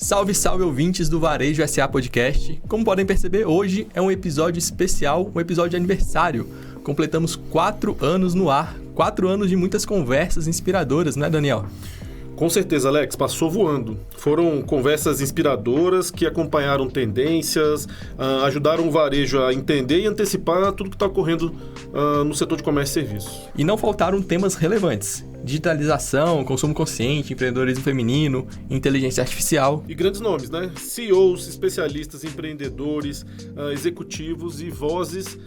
Salve, salve ouvintes do Varejo SA Podcast. Como podem perceber, hoje é um episódio especial, um episódio de aniversário. Completamos 4 anos no ar, 4 anos de muitas conversas inspiradoras, não é, Daniel? Com certeza, Alex, passou voando. Foram conversas inspiradoras que acompanharam tendências, ajudaram o varejo a entender e antecipar tudo que está ocorrendo no setor de comércio e serviços. E não faltaram temas relevantes. Digitalização, consumo consciente, empreendedorismo feminino, inteligência artificial. E grandes nomes, né? CEOs, especialistas, empreendedores, executivos e vozes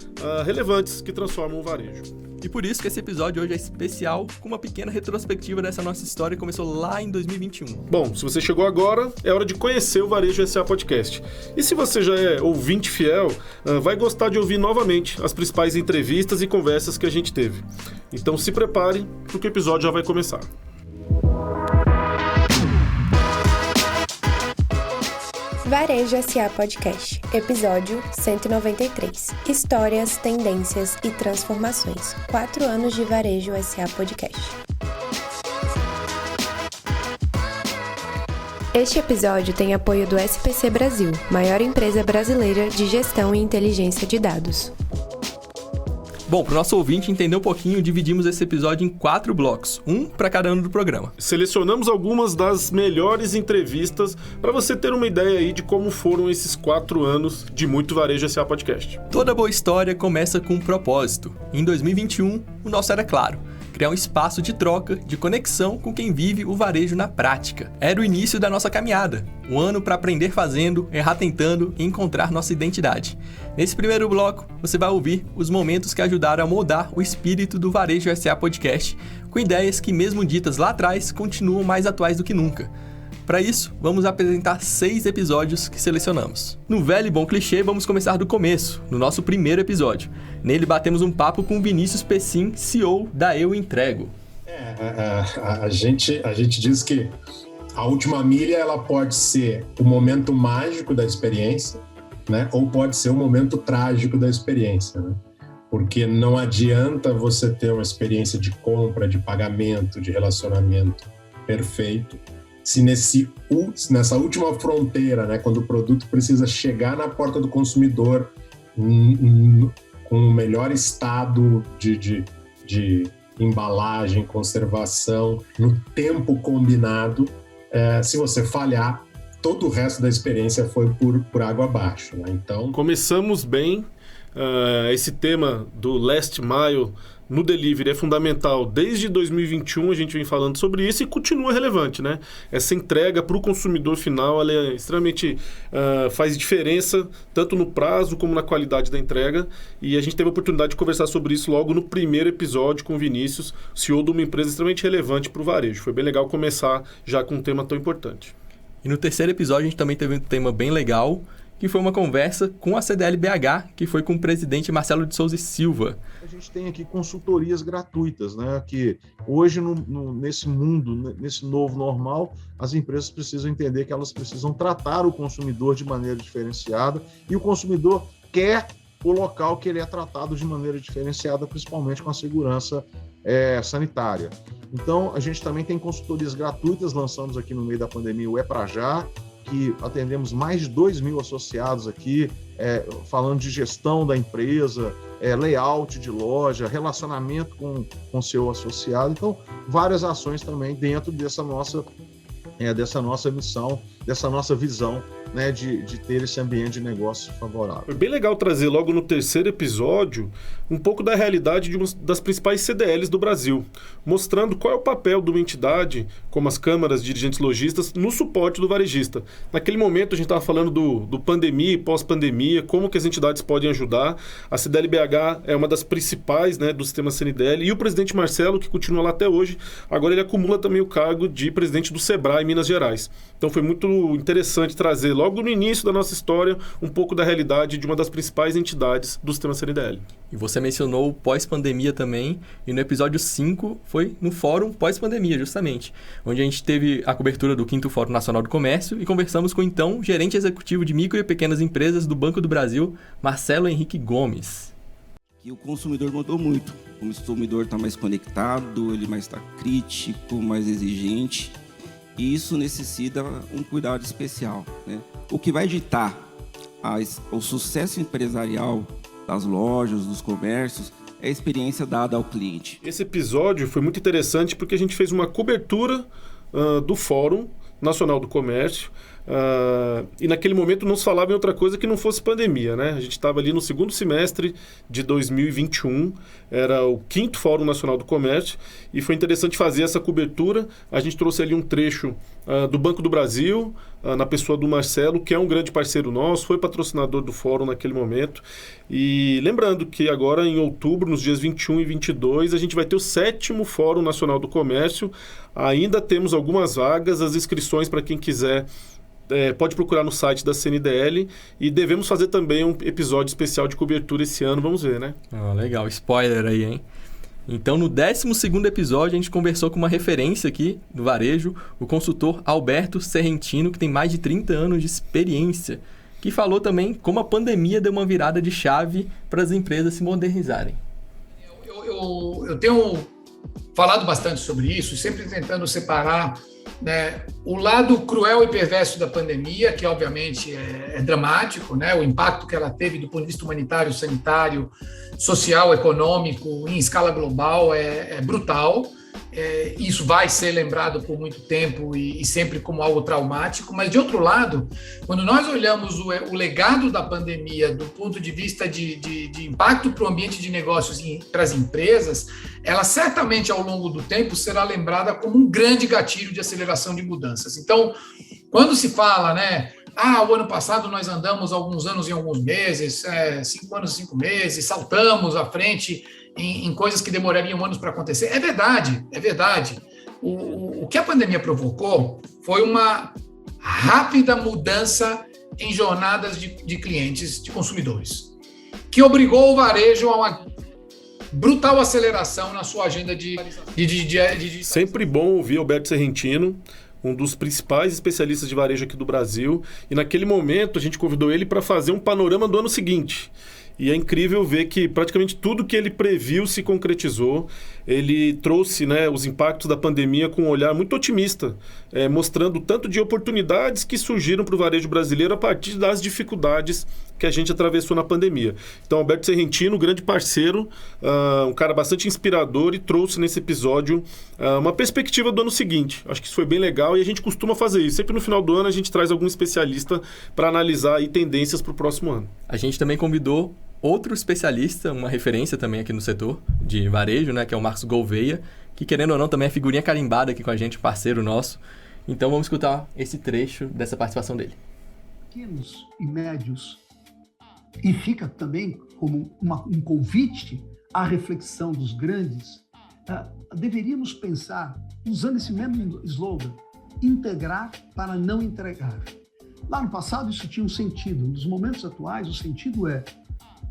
relevantes que transformam o varejo. E por isso que esse episódio hoje é especial, com uma pequena retrospectiva dessa nossa história que começou lá em 2021. Bom, se você chegou agora, é hora de conhecer o Varejo SA Podcast. E se você já é ouvinte fiel, vai gostar de ouvir novamente as principais entrevistas e conversas que a gente teve. Então se prepare, porque o episódio já vai começar. Varejo SA Podcast, episódio 193. Histórias, tendências e transformações. 4 anos de Varejo SA Podcast. Este episódio tem apoio do SPC Brasil, maior empresa brasileira de gestão e inteligência de dados. Bom, para o nosso ouvinte entender um pouquinho, dividimos esse episódio em 4 blocos, um para cada ano do programa. Selecionamos algumas das melhores entrevistas para você ter uma ideia aí de como foram esses 4 anos de muito Varejo SA Podcast. Toda boa história começa com um propósito. Em 2021, o nosso era claro: criar um espaço de troca, de conexão com quem vive o varejo na prática. Era o início da nossa caminhada, um ano para aprender fazendo, errar tentando e encontrar nossa identidade. Nesse primeiro bloco, você vai ouvir os momentos que ajudaram a moldar o espírito do Varejo SA Podcast, com ideias que, mesmo ditas lá atrás, continuam mais atuais do que nunca. Para isso, vamos apresentar 6 episódios que selecionamos. No velho e bom clichê, vamos começar do começo, no nosso primeiro episódio. Nele, batemos um papo com Vinícius Pessim, CEO da Eu Entrego. A gente diz que a última milha ela pode ser o momento mágico da experiência, né? Ou pode ser o momento trágico da experiência, né? Porque não adianta você ter uma experiência de compra, de pagamento, de relacionamento perfeito, se nessa última fronteira, né, quando o produto precisa chegar na porta do consumidor com o melhor estado de embalagem, conservação, no tempo combinado, se você falhar, todo o resto da experiência foi por água abaixo, né? Então, começamos bem. Esse tema do last mile no delivery é fundamental. Desde 2021 a gente vem falando sobre isso e continua relevante, né? Essa entrega para o consumidor final, ela é extremamente faz diferença tanto no prazo como na qualidade da entrega, e a gente teve a oportunidade de conversar sobre isso logo no primeiro episódio com o Vinícius, CEO de uma empresa extremamente relevante para o varejo. Foi bem legal começar já com um tema tão importante. E no terceiro episódio a gente também teve um tema bem legal, que foi uma conversa com a CDL BH, que foi com o presidente Marcelo de Souza e Silva. A gente tem aqui consultorias gratuitas, né? Que hoje, nesse mundo, nesse novo normal, as empresas precisam entender que elas precisam tratar o consumidor de maneira diferenciada, e o consumidor quer o local que ele é tratado de maneira diferenciada, principalmente com a segurança sanitária. Então, a gente também tem consultorias gratuitas, lançamos aqui no meio da pandemia o É Pra Já, que atendemos mais de 2.000 associados aqui, falando de gestão da empresa, layout de loja, relacionamento com o seu associado. Então, várias ações também dentro dessa nossa missão, dessa nossa visão, né, de ter esse ambiente de negócio favorável. Foi bem legal trazer logo no terceiro episódio um pouco da realidade de uma das principais CDLs do Brasil, mostrando qual é o papel de uma entidade como as câmaras de dirigentes lojistas no suporte do varejista. Naquele momento a gente estava falando do pandemia e pós-pandemia, como que as entidades podem ajudar. A CDL BH é uma das principais, né, do sistema CNDL, e o presidente Marcelo, que continua lá até hoje, agora ele acumula também o cargo de presidente do Sebrae Minas Gerais. Então foi muito interessante trazer logo no início da nossa história um pouco da realidade de uma das principais entidades do sistema CNDL. E você mencionou o pós-pandemia também, e no episódio 5 foi no Fórum Pós-Pandemia, justamente, onde a gente teve a cobertura do 5º Fórum Nacional do Comércio e conversamos com o então gerente executivo de micro e pequenas empresas do Banco do Brasil, Marcelo Henrique Gomes. Que o consumidor mudou muito. O consumidor está mais conectado, ele mais está crítico, mais exigente. E isso necessita um cuidado especial, né? O que vai ditar o sucesso empresarial das lojas, dos comércios, é a experiência dada ao cliente. Esse episódio foi muito interessante porque a gente fez uma cobertura do Fórum Nacional do Comércio, e naquele momento não se falava em outra coisa que não fosse pandemia, né? A gente estava ali no segundo semestre de 2021, era o 5º Fórum Nacional do Comércio, e foi interessante fazer essa cobertura. A gente trouxe ali um trecho do Banco do Brasil, na pessoa do Marcelo, que é um grande parceiro nosso, foi patrocinador do fórum naquele momento. E lembrando que agora em outubro, nos dias 21 e 22, a gente vai ter o 7º Fórum Nacional do Comércio. Ainda temos algumas vagas, as inscrições para quem quiser pode procurar no site da CNDL, e devemos fazer também um episódio especial de cobertura esse ano, vamos ver, né? Legal, spoiler aí, hein? Então, no 12º episódio, a gente conversou com uma referência aqui do varejo, o consultor Alberto Serrentino, que tem mais de 30 anos de experiência, que falou também como a pandemia deu uma virada de chave para as empresas se modernizarem. Eu tenho falado bastante sobre isso, sempre tentando separar, né, o lado cruel e perverso da pandemia, que obviamente é dramático, né, o impacto que ela teve do ponto de vista humanitário, sanitário, social, econômico, em escala global, é brutal. Isso vai ser lembrado por muito tempo e sempre como algo traumático, mas de outro lado, quando nós olhamos o legado da pandemia do ponto de vista de impacto para o ambiente de negócios e para as empresas, ela certamente ao longo do tempo será lembrada como um grande gatilho de aceleração de mudanças. Então, quando se fala, né, o ano passado nós andamos alguns anos em alguns meses, 5 anos em 5 meses, saltamos à frente em coisas que demorariam anos para acontecer. É verdade, é verdade. O que a pandemia provocou foi uma rápida mudança em jornadas de clientes, de consumidores, que obrigou o varejo a uma brutal aceleração na sua agenda de Sempre bom ouvir Alberto Serrentino, um dos principais especialistas de varejo aqui do Brasil, e naquele momento a gente convidou ele para fazer um panorama do ano seguinte. E é incrível ver que praticamente tudo que ele previu se concretizou. Ele trouxe, né, os impactos da pandemia com um olhar muito otimista, mostrando o tanto de oportunidades que surgiram para o varejo brasileiro a partir das dificuldades que a gente atravessou na pandemia. Então, Alberto Serrentino, grande parceiro, um cara bastante inspirador, e trouxe nesse episódio uma perspectiva do ano seguinte. Acho que isso foi bem legal e a gente costuma fazer isso. Sempre no final do ano a gente traz algum especialista para analisar aí tendências para o próximo ano. A gente também convidou outro especialista, uma referência também aqui no setor de varejo, né, que é o Marcos Gouveia, que querendo ou não também é figurinha carimbada aqui com a gente, parceiro nosso. Então vamos escutar esse trecho dessa participação dele. Pequenos e médios, e fica também como um convite à reflexão dos grandes, deveríamos pensar, usando esse mesmo slogan, integrar para não entregar. Lá no passado isso tinha um sentido, nos momentos atuais o sentido é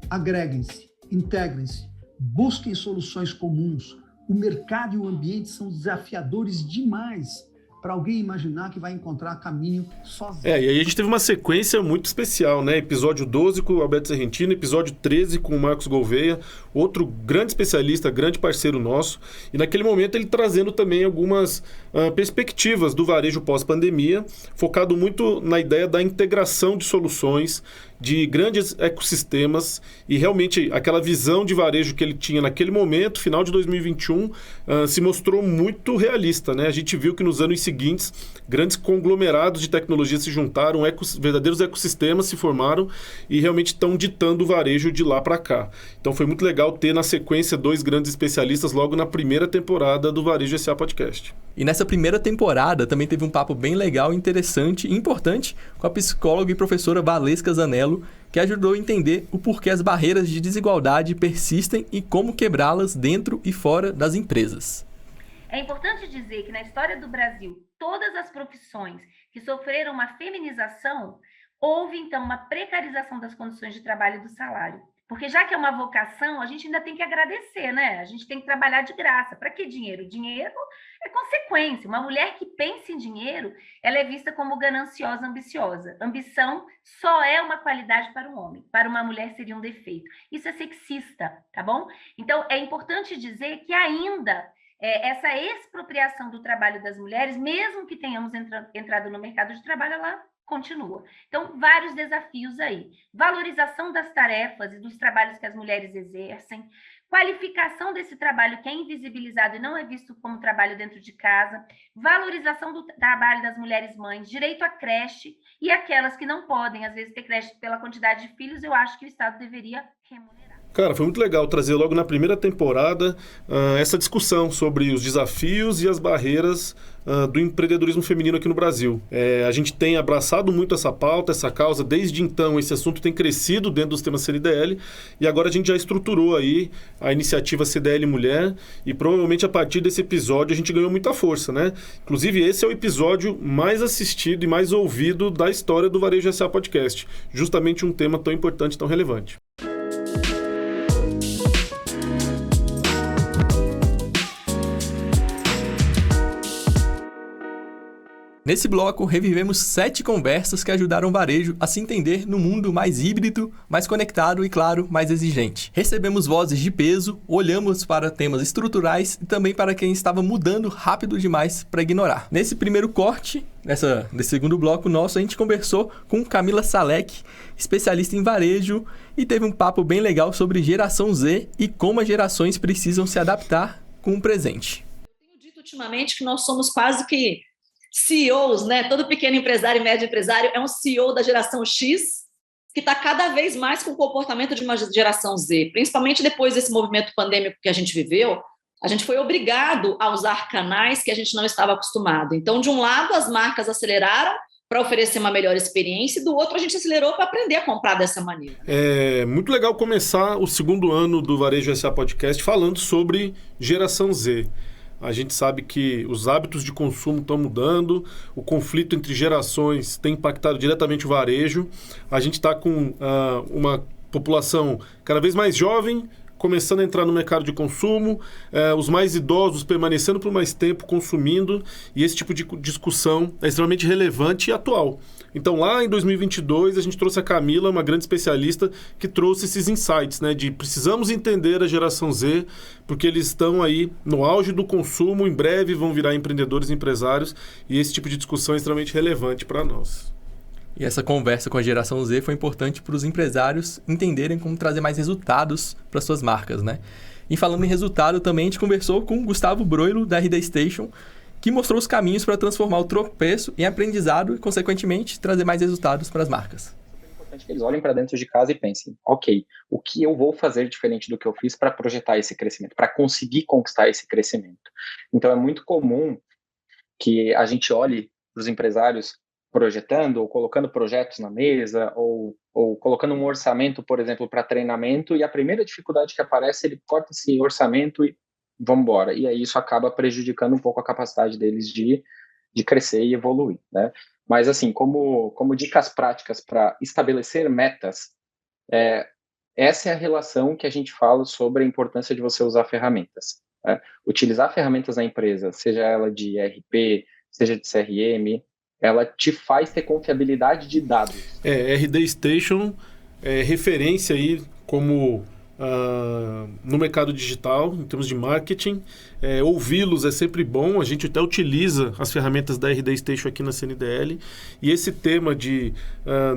agreguem-se, integrem-se, busquem soluções comuns. O mercado e o ambiente são desafiadores demais para alguém imaginar que vai encontrar caminho sozinho. E aí a gente teve uma sequência muito especial, né? Episódio 12 com o Alberto Serrentino, episódio 13 com o Marcos Gouveia, outro grande especialista, grande parceiro nosso, e naquele momento ele trazendo também algumas perspectivas do varejo pós-pandemia, focado muito na ideia da integração de soluções, de grandes ecossistemas, e realmente aquela visão de varejo que ele tinha naquele momento, final de 2021, se mostrou muito realista, né? A gente viu que nos anos seguintes, grandes conglomerados de tecnologia se juntaram, verdadeiros ecossistemas se formaram e realmente estão ditando o varejo de lá para cá. Então foi muito legal ter na sequência 2 grandes especialistas logo na primeira temporada do Varejo SA Podcast. E nessa primeira temporada também teve um papo bem legal, interessante e importante com a psicóloga e professora Valesca Zanello, que ajudou a entender o porquê as barreiras de desigualdade persistem e como quebrá-las dentro e fora das empresas. É importante dizer que na história do Brasil, todas as profissões que sofreram uma feminização, houve então uma precarização das condições de trabalho e do salário. Porque já que é uma vocação, a gente ainda tem que agradecer, né? A gente tem que trabalhar de graça. Para que dinheiro? Dinheiro é consequência. Uma mulher que pensa em dinheiro, ela é vista como gananciosa, ambiciosa. Ambição só é uma qualidade para um homem. Para uma mulher seria um defeito. Isso é sexista, tá bom? Então, é importante dizer que ainda essa expropriação do trabalho das mulheres, mesmo que tenhamos entrado no mercado de trabalho, ela continua. Então, vários desafios aí. Valorização das tarefas e dos trabalhos que as mulheres exercem, qualificação desse trabalho que é invisibilizado e não é visto como trabalho dentro de casa, valorização do trabalho das mulheres mães, direito à creche e aquelas que não podem, às vezes, ter creche pela quantidade de filhos, eu acho que o Estado deveria remunerar. Cara, foi muito legal trazer logo na primeira temporada essa discussão sobre os desafios e as barreiras do empreendedorismo feminino aqui no Brasil. A gente tem abraçado muito essa pauta, essa causa, desde então esse assunto tem crescido dentro dos temas CNDL e agora a gente já estruturou aí a iniciativa CDL Mulher e provavelmente a partir desse episódio a gente ganhou muita força, né? Inclusive esse é o episódio mais assistido e mais ouvido da história do Varejo SA Podcast, justamente um tema tão importante, tão relevante. Nesse bloco, revivemos 7 conversas que ajudaram o varejo a se entender no mundo mais híbrido, mais conectado e, claro, mais exigente. Recebemos vozes de peso, olhamos para temas estruturais e também para quem estava mudando rápido demais para ignorar. Nesse primeiro corte, nesse segundo bloco nosso, a gente conversou com Camila Salek, especialista em varejo, e teve um papo bem legal sobre geração Z e como as gerações precisam se adaptar com o presente. Eu tenho dito ultimamente que nós somos quase que CEOs, né? Todo pequeno empresário e médio empresário é um CEO da geração X, que está cada vez mais com o comportamento de uma geração Z, principalmente depois desse movimento pandêmico que a gente viveu. A gente foi obrigado a usar canais que a gente não estava acostumado. Então, de um lado, as marcas aceleraram para oferecer uma melhor experiência, e do outro, a gente acelerou para aprender a comprar dessa maneira. É muito legal começar o segundo ano do Varejo SA Podcast falando sobre geração Z. A gente sabe que os hábitos de consumo estão mudando, o conflito entre gerações tem impactado diretamente o varejo. A gente está com uma população cada vez mais jovem, começando a entrar no mercado de consumo, os mais idosos permanecendo por mais tempo consumindo, e esse tipo de discussão é extremamente relevante e atual. Então, lá em 2022, a gente trouxe a Camila, uma grande especialista, que trouxe esses insights, né, de precisamos entender a geração Z, porque eles estão aí no auge do consumo, em breve vão virar empreendedores e empresários, e esse tipo de discussão é extremamente relevante para nós. E essa conversa com a geração Z foi importante para os empresários entenderem como trazer mais resultados para suas marcas, né? E falando em resultado, também a gente conversou com o Gustavo Broilo, da RD Station, que mostrou os caminhos para transformar o tropeço em aprendizado e, consequentemente, trazer mais resultados para as marcas. É importante que eles olhem para dentro de casa e pensem, ok, o que eu vou fazer diferente do que eu fiz para projetar esse crescimento, para conseguir conquistar esse crescimento. Então, é muito comum que a gente olhe para os empresários projetando ou colocando projetos na mesa ou colocando um orçamento, por exemplo, para treinamento, e a primeira dificuldade que aparece, ele corta esse orçamento e vamos embora. E aí isso acaba prejudicando um pouco a capacidade deles de crescer e evoluir, né? Mas, assim, como dicas práticas para estabelecer metas, essa é a relação que a gente fala sobre a importância de você usar ferramentas, né? Utilizar ferramentas na empresa, seja ela de ERP, seja de CRM, ela te faz ter confiabilidade de dados. RD Station é referência aí como no mercado digital, em termos de marketing. Ouvi-los é sempre bom, a gente até utiliza as ferramentas da RD Station aqui na CNDL, e esse tema de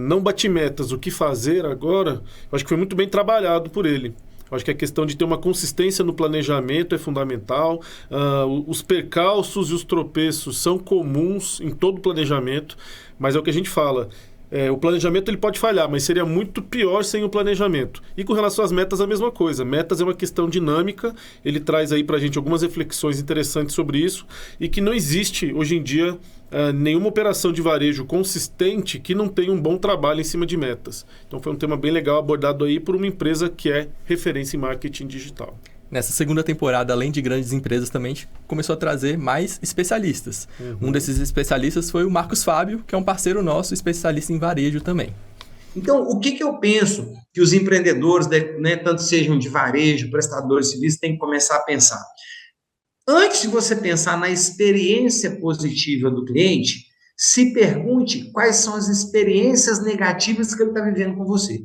não bate metas, o que fazer agora, eu acho que foi muito bem trabalhado por ele. Eu acho que a questão de ter uma consistência no planejamento é fundamental. Os percalços e os tropeços são comuns em todo planejamento, mas é o que a gente fala. O planejamento ele pode falhar, mas seria muito pior sem o planejamento. E com relação às metas, a mesma coisa. Metas é uma questão dinâmica, ele traz aí pra gente algumas reflexões interessantes sobre isso, e que não existe, hoje em dia, nenhuma operação de varejo consistente que não tenha um bom trabalho em cima de metas. Então foi um tema bem legal abordado aí por uma empresa que é referência em marketing digital. Nessa segunda temporada, além de grandes empresas, também a gente começou a trazer mais especialistas. Um desses especialistas foi o Marcos Fábio, que é um parceiro nosso, especialista em varejo também. Então, o que eu penso que os empreendedores, né, tanto sejam de varejo, prestadores de serviços, têm que começar a pensar? Antes de você pensar na experiência positiva do cliente, se pergunte quais são as experiências negativas que ele está vivendo com você.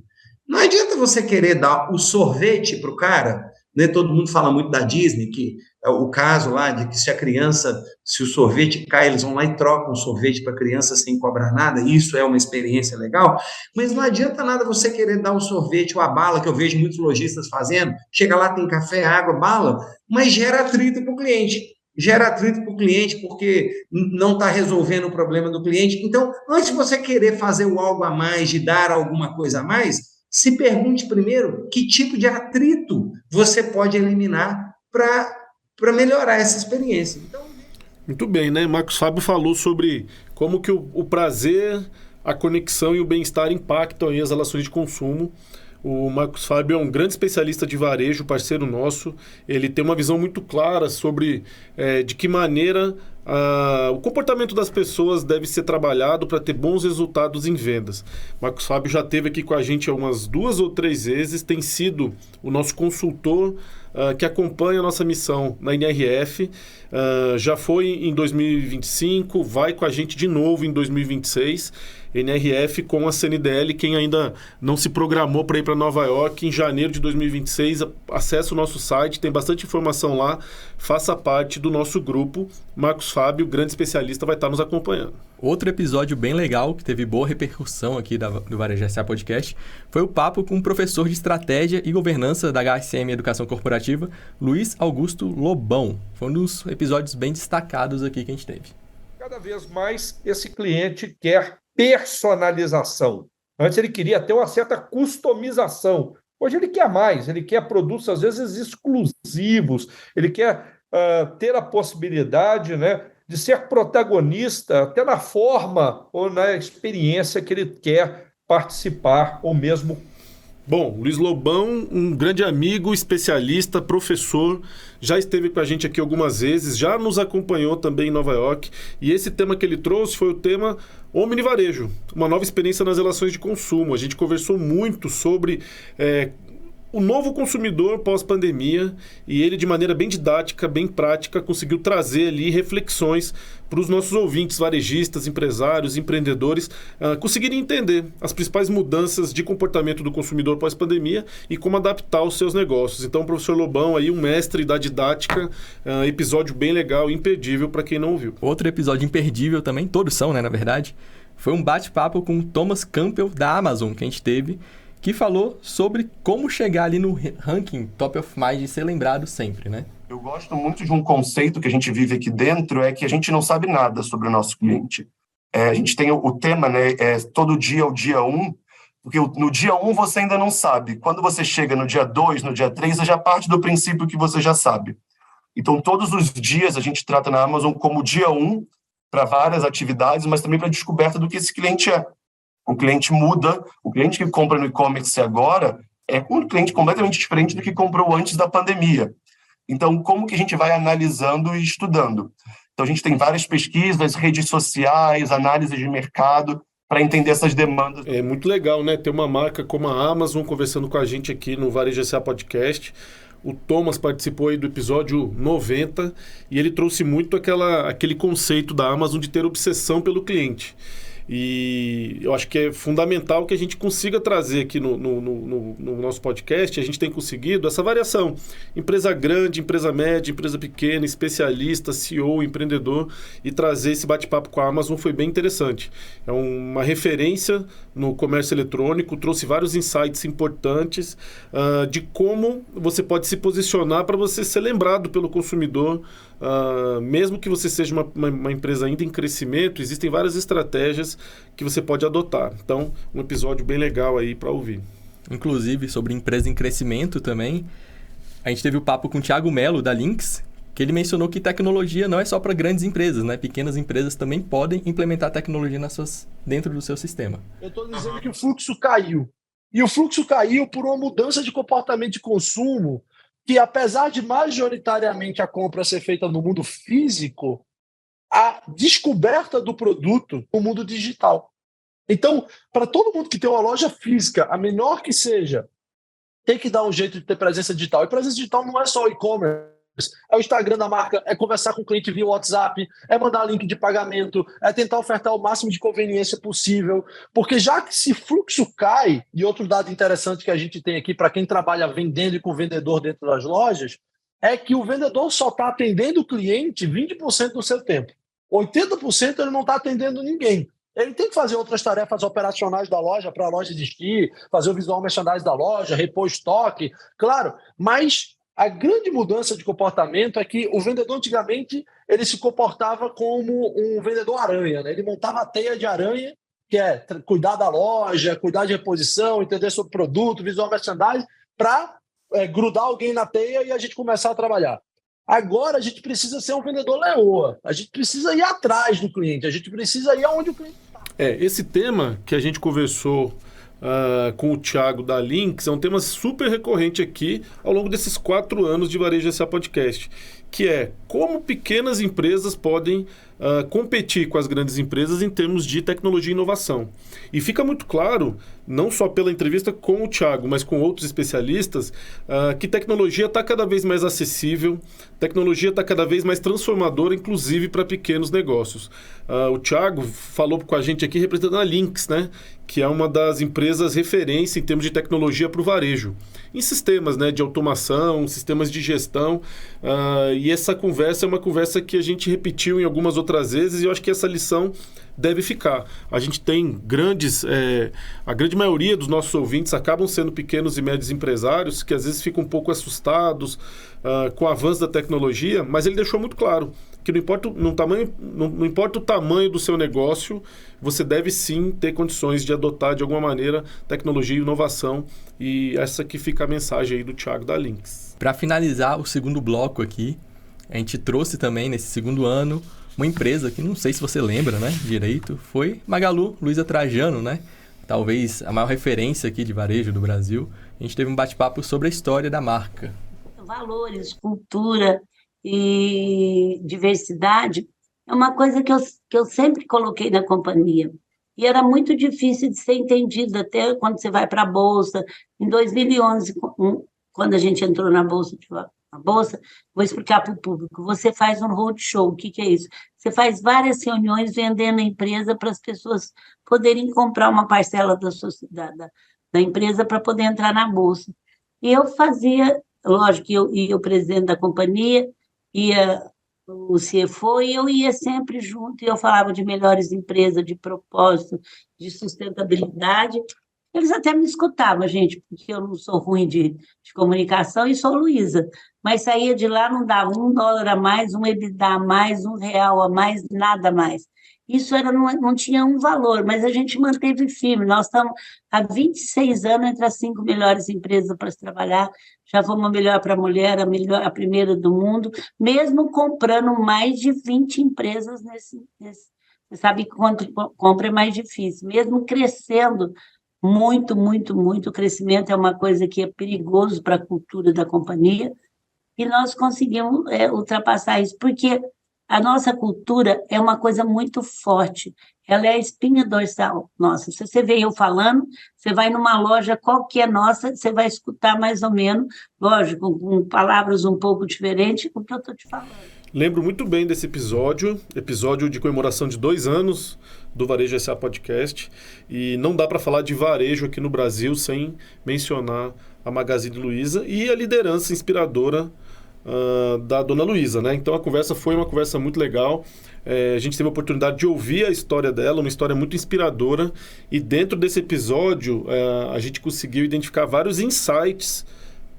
Não adianta você querer dar o sorvete para o cara, né? Todo mundo fala muito da Disney, que é o caso lá de que se o sorvete cai, eles vão lá e trocam o sorvete para a criança sem cobrar nada, isso é uma experiência legal, mas não adianta nada você querer dar o sorvete ou a bala, que eu vejo muitos lojistas fazendo, chega lá, tem café, água, bala, mas gera atrito para o cliente. Gera atrito para o cliente porque não está resolvendo o problema do cliente. Então, antes de você querer fazer o algo a mais, de dar alguma coisa a mais, se pergunte primeiro que tipo de atrito você pode eliminar para melhorar essa experiência. Então, muito bem, né? Marcos Fábio falou sobre como que o prazer, a conexão e o bem-estar impactam aí as relações de consumo. O Marcos Fábio é um grande especialista de varejo, parceiro nosso. Ele tem uma visão muito clara sobre de que maneira o comportamento das pessoas deve ser trabalhado para ter bons resultados em vendas. Marcos Fábio já esteve aqui com a gente umas 2 ou 3 vezes, tem sido o nosso consultor que acompanha a nossa missão na NRF. Já foi em 2025, vai com a gente de novo em 2026. NRF com a CNDL, quem ainda não se programou para ir para Nova York em janeiro de 2026, acesse o nosso site, tem bastante informação lá, faça parte do nosso grupo. Marcos Fábio, grande especialista, vai estar nos acompanhando. Outro episódio bem legal, que teve boa repercussão aqui do Varejo SA Podcast, foi o papo com o professor de Estratégia e Governança da HSM Educação Corporativa, Luiz Augusto Lobão. Foi um dos episódios bem destacados aqui que a gente teve. Cada vez mais esse cliente quer personalização. Antes ele queria ter uma certa customização. Hoje ele quer mais, ele quer produtos às vezes exclusivos, ele quer ter a possibilidade, né, de ser protagonista até na forma ou na experiência que ele quer participar ou mesmo. Bom, Luiz Lobão, um grande amigo, especialista, professor, já esteve com a gente aqui algumas vezes, já nos acompanhou também em Nova York, e esse tema que ele trouxe foi o tema Omnivarejo, uma nova experiência nas relações de consumo. A gente conversou muito sobre o novo consumidor pós-pandemia, e ele, de maneira bem didática, bem prática, conseguiu trazer ali reflexões para os nossos ouvintes, varejistas, empresários, empreendedores, conseguirem entender as principais mudanças de comportamento do consumidor pós-pandemia e como adaptar os seus negócios. Então, o professor Lobão, aí, um mestre da didática, episódio bem legal, imperdível para quem não ouviu. Outro episódio imperdível também, todos são, né, na verdade, foi um bate-papo com o Thomas Campbell, da Amazon, que a gente teve, que falou sobre como chegar ali no ranking top of mind e ser lembrado sempre, né? Eu gosto muito de um conceito que a gente vive aqui dentro, é que a gente não sabe nada sobre o nosso cliente. A gente tem o tema, né, todo dia é o dia 1, porque no dia 1 você ainda não sabe. Quando você chega no dia 2, no dia 3, você já parte do princípio que você já sabe. Então, todos os dias a gente trata na Amazon como dia 1 para várias atividades, mas também para a descoberta do que esse cliente é. O cliente muda, o cliente que compra no e-commerce agora é um cliente completamente diferente do que comprou antes da pandemia. Então, como que a gente vai analisando e estudando? Então, a gente tem várias pesquisas, redes sociais, análise de mercado, para entender essas demandas. É muito legal, né? Ter uma marca como a Amazon conversando com a gente aqui no Varejo SA Podcast. O Thomas participou aí do episódio 90 e ele trouxe muito aquele conceito da Amazon de ter obsessão pelo cliente. E eu acho que é fundamental que a gente consiga trazer aqui no nosso podcast, a gente tem conseguido essa variação. Empresa grande, empresa média, empresa pequena, especialista, CEO, empreendedor, e trazer esse bate-papo com a Amazon foi bem interessante. É uma referência no comércio eletrônico, trouxe vários insights importantes de como você pode se posicionar para você ser lembrado pelo consumidor. Mesmo que você seja uma empresa ainda em crescimento, existem várias estratégias que você pode adotar. Então, um episódio bem legal aí para ouvir. Inclusive, sobre empresa em crescimento também, a gente teve o papo com o Thiago Melo, da Lynx, que ele mencionou que tecnologia não é só para grandes empresas, né? Pequenas empresas também podem implementar tecnologia dentro do seu sistema. Eu estou dizendo que o fluxo caiu. E o fluxo caiu por uma mudança de comportamento de consumo que, apesar de majoritariamente a compra ser feita no mundo físico, a descoberta do produto no mundo digital. Então, para todo mundo que tem uma loja física, a menor que seja, tem que dar um jeito de ter presença digital. E presença digital não é só e-commerce. É o Instagram da marca, é conversar com o cliente via WhatsApp, é mandar link de pagamento, é tentar ofertar o máximo de conveniência possível, porque já que se fluxo cai, e outro dado interessante que a gente tem aqui para quem trabalha vendendo e com vendedor dentro das lojas, é que o vendedor só está atendendo o cliente 20% do seu tempo. 80% ele não está atendendo ninguém. Ele tem que fazer outras tarefas operacionais da loja para a loja existir, fazer o visual merchandising da loja, repor estoque, claro, mas a grande mudança de comportamento é que o vendedor antigamente ele se comportava como um vendedor aranha, né? Ele montava a teia de aranha, que é cuidar da loja, cuidar de reposição, entender sobre o produto, visual merchandising, para grudar alguém na teia e a gente começar a trabalhar. Agora a gente precisa ser um vendedor leoa, a gente precisa ir atrás do cliente, a gente precisa ir aonde o cliente está. Esse tema que a gente conversou com o Thiago da Lynx é um tema super recorrente aqui ao longo desses 4 anos de Varejo SA Podcast, que é como pequenas empresas podem competir com as grandes empresas em termos de tecnologia e inovação. E fica muito claro, não só pela entrevista com o Thiago, mas com outros especialistas, que tecnologia está cada vez mais acessível, tecnologia está cada vez mais transformadora, inclusive para pequenos negócios. O Thiago falou com a gente aqui representando a Lynx, né, que é uma das empresas referência em termos de tecnologia para o varejo, em sistemas, né, de automação, sistemas de gestão, e essa conversa é uma conversa que a gente repetiu em algumas outras vezes e eu acho que essa lição deve ficar. A gente tem a grande maioria dos nossos ouvintes acabam sendo pequenos e médios empresários que às vezes ficam um pouco assustados com o avanço da tecnologia, mas ele deixou muito claro que não importa o tamanho do seu negócio, você deve sim ter condições de adotar de alguma maneira tecnologia e inovação, e essa que fica a mensagem aí do Thiago da Lynx. Para finalizar o segundo bloco aqui, a gente trouxe também nesse segundo ano uma empresa que não sei se você lembra, né, direito, foi Magalu Luiza Trajano, né? Talvez a maior referência aqui de varejo do Brasil. A gente teve um bate-papo sobre a história da marca. Valores, cultura e diversidade é uma coisa que eu sempre coloquei na companhia. E era muito difícil de ser entendido, até quando você vai para a Bolsa. Em 2011, quando a gente entrou na Bolsa, vou explicar para o público, você faz um roadshow. O que é isso? Você faz várias reuniões vendendo a empresa para as pessoas poderem comprar uma parcela da empresa para poder entrar na Bolsa. E eu fazia, lógico, eu ia o presidente da companhia, ia o CFO, e eu ia sempre junto, e eu falava de melhores empresas, de propósito, de sustentabilidade. Eles até me escutavam, gente, porque eu não sou ruim de comunicação e sou Luiza, mas saía de lá, não dava $1 a mais, um EBITDA a mais, R$1 a mais, nada a mais. Isso não tinha um valor, mas a gente manteve firme. Nós estamos há 26 anos entre as 5 melhores empresas para se trabalhar. Já fomos a melhor para a mulher, a primeira do mundo, mesmo comprando mais de 20 empresas nesse. Você sabe que quando compra é mais difícil. Mesmo crescendo muito, muito, muito, o crescimento é uma coisa que é perigoso para a cultura da companhia, e nós conseguimos ultrapassar isso, porque a nossa cultura é uma coisa muito forte, ela é a espinha dorsal nossa. Se você vê eu falando, você vai numa loja qualquer nossa, você vai escutar mais ou menos, lógico, com palavras um pouco diferentes do que eu estou te falando. Lembro muito bem desse episódio de comemoração de 2 anos do Varejo SA Podcast, e não dá para falar de varejo aqui no Brasil sem mencionar a Magazine Luiza e a liderança inspiradora da Dona Luiza, né? Então a conversa foi uma conversa muito legal. A gente teve a oportunidade de ouvir a história dela, uma história muito inspiradora, e dentro desse episódio a gente conseguiu identificar vários insights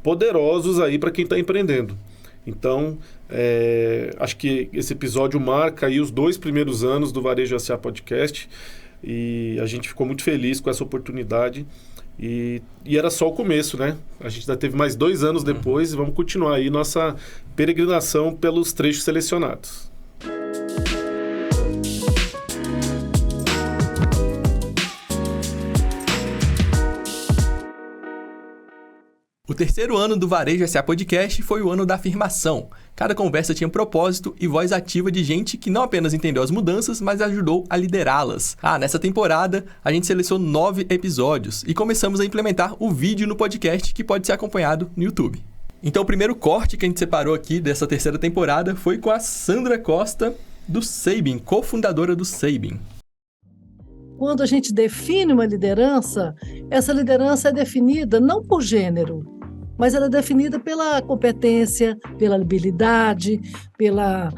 poderosos aí para quem está empreendendo. Então, acho que esse episódio marca aí os 2 primeiros anos do Varejo SA Podcast, e a gente ficou muito feliz com essa oportunidade. E era só o começo, né? A gente ainda teve mais 2 anos depois, e vamos continuar aí nossa peregrinação pelos trechos selecionados. O terceiro ano do Varejo SA Podcast foi o ano da afirmação. Cada conversa tinha propósito e voz ativa de gente que não apenas entendeu as mudanças, mas ajudou a liderá-las. Nessa temporada, a gente selecionou 9 episódios e começamos a implementar o vídeo no podcast, que pode ser acompanhado no YouTube. Então o primeiro corte que a gente separou aqui dessa terceira temporada foi com a Sandra Costa, do Seibin, cofundadora do Seibin. Quando a gente define uma liderança, essa liderança é definida não por gênero, mas ela é definida pela competência, pela habilidade, pela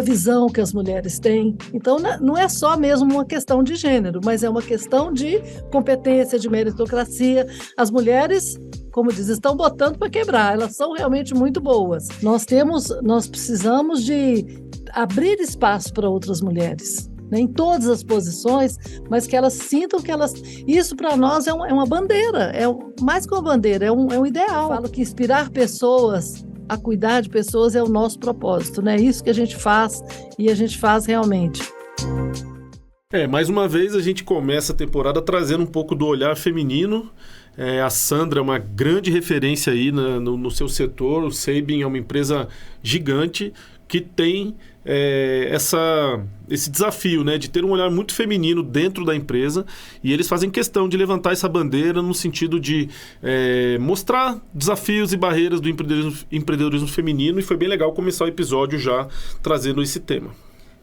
visão que as mulheres têm. Então, não é só mesmo uma questão de gênero, mas é uma questão de competência, de meritocracia. As mulheres, como diz, estão botando para quebrar, elas são realmente muito boas. Nós precisamos de abrir espaço para outras mulheres, né, em todas as posições, mas que elas sintam que elas... Isso para nós é uma bandeira, mais que uma bandeira, é um ideal. Eu falo que inspirar pessoas a cuidar de pessoas é o nosso propósito, né? Isso que a gente faz e a gente faz realmente. Mais uma vez a gente começa a temporada trazendo um pouco do olhar feminino. A Sandra é uma grande referência aí no seu setor. O Seibin é uma empresa gigante que tem esse desafio, né, de ter um olhar muito feminino dentro da empresa, e eles fazem questão de levantar essa bandeira no sentido de mostrar desafios e barreiras do empreendedorismo feminino, e foi bem legal começar o episódio já trazendo esse tema.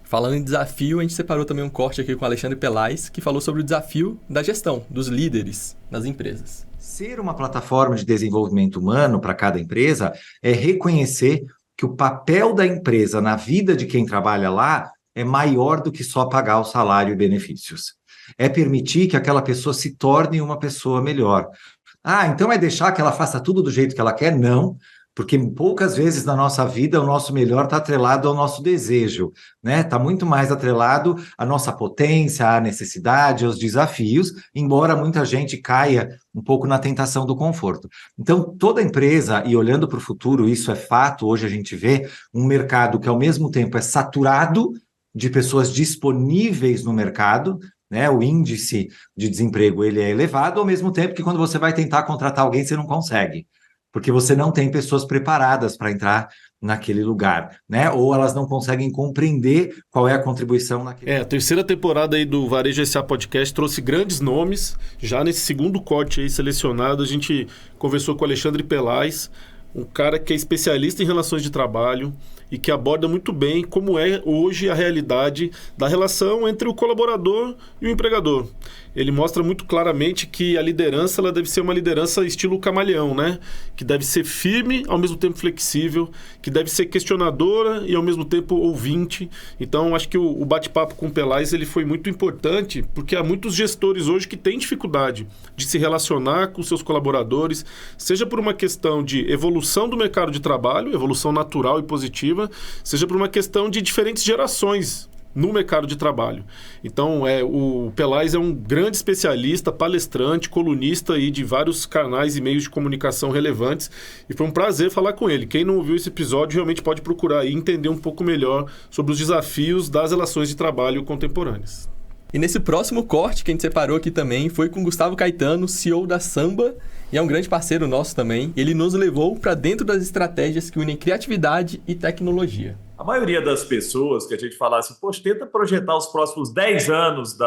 Falando em desafio, a gente separou também um corte aqui com o Alexandre Pelais, que falou sobre o desafio da gestão, dos líderes nas empresas. Ser uma plataforma de desenvolvimento humano para cada empresa é reconhecer que o papel da empresa na vida de quem trabalha lá é maior do que só pagar o salário e benefícios. É permitir que aquela pessoa se torne uma pessoa melhor. Então é deixar que ela faça tudo do jeito que ela quer? Não, porque poucas vezes na nossa vida o nosso melhor está atrelado ao nosso desejo, né? Está muito mais atrelado à nossa potência, à necessidade, aos desafios, embora muita gente caia um pouco na tentação do conforto. Então, toda empresa, e olhando para o futuro, isso é fato, hoje a gente vê um mercado que ao mesmo tempo é saturado de pessoas disponíveis no mercado, né? O índice de desemprego ele é elevado, ao mesmo tempo que quando você vai tentar contratar alguém, você não consegue, porque você não tem pessoas preparadas para entrar naquele lugar, né? Ou elas não conseguem compreender qual é a contribuição naquele... A terceira temporada aí do Varejo SA Podcast trouxe grandes nomes. Já nesse segundo corte aí selecionado, a gente conversou com o Alexandre Pelais, um cara que é especialista em relações de trabalho e que aborda muito bem como é hoje a realidade da relação entre o colaborador e o empregador. Ele mostra muito claramente que a liderança ela deve ser uma liderança estilo camaleão, né? Que deve ser firme, ao mesmo tempo flexível, que deve ser questionadora e ao mesmo tempo ouvinte. Então, acho que o bate-papo com o Pelais ele foi muito importante, porque há muitos gestores hoje que têm dificuldade de se relacionar com seus colaboradores, seja por uma questão de evolução do mercado de trabalho, evolução natural e positiva, seja por uma questão de diferentes gerações no mercado de trabalho. Então, o Pelais é um grande especialista, palestrante, colunista aí de vários canais e meios de comunicação relevantes, e foi um prazer falar com ele. Quem não ouviu esse episódio realmente pode procurar e entender um pouco melhor sobre os desafios das relações de trabalho contemporâneas. E nesse próximo corte que a gente separou aqui também foi com Gustavo Caetano, CEO da Samba, e é um grande parceiro nosso também. Ele nos levou para dentro das estratégias que unem criatividade e tecnologia. A maioria das pessoas que a gente fala assim, poxa, tenta projetar os próximos 10 anos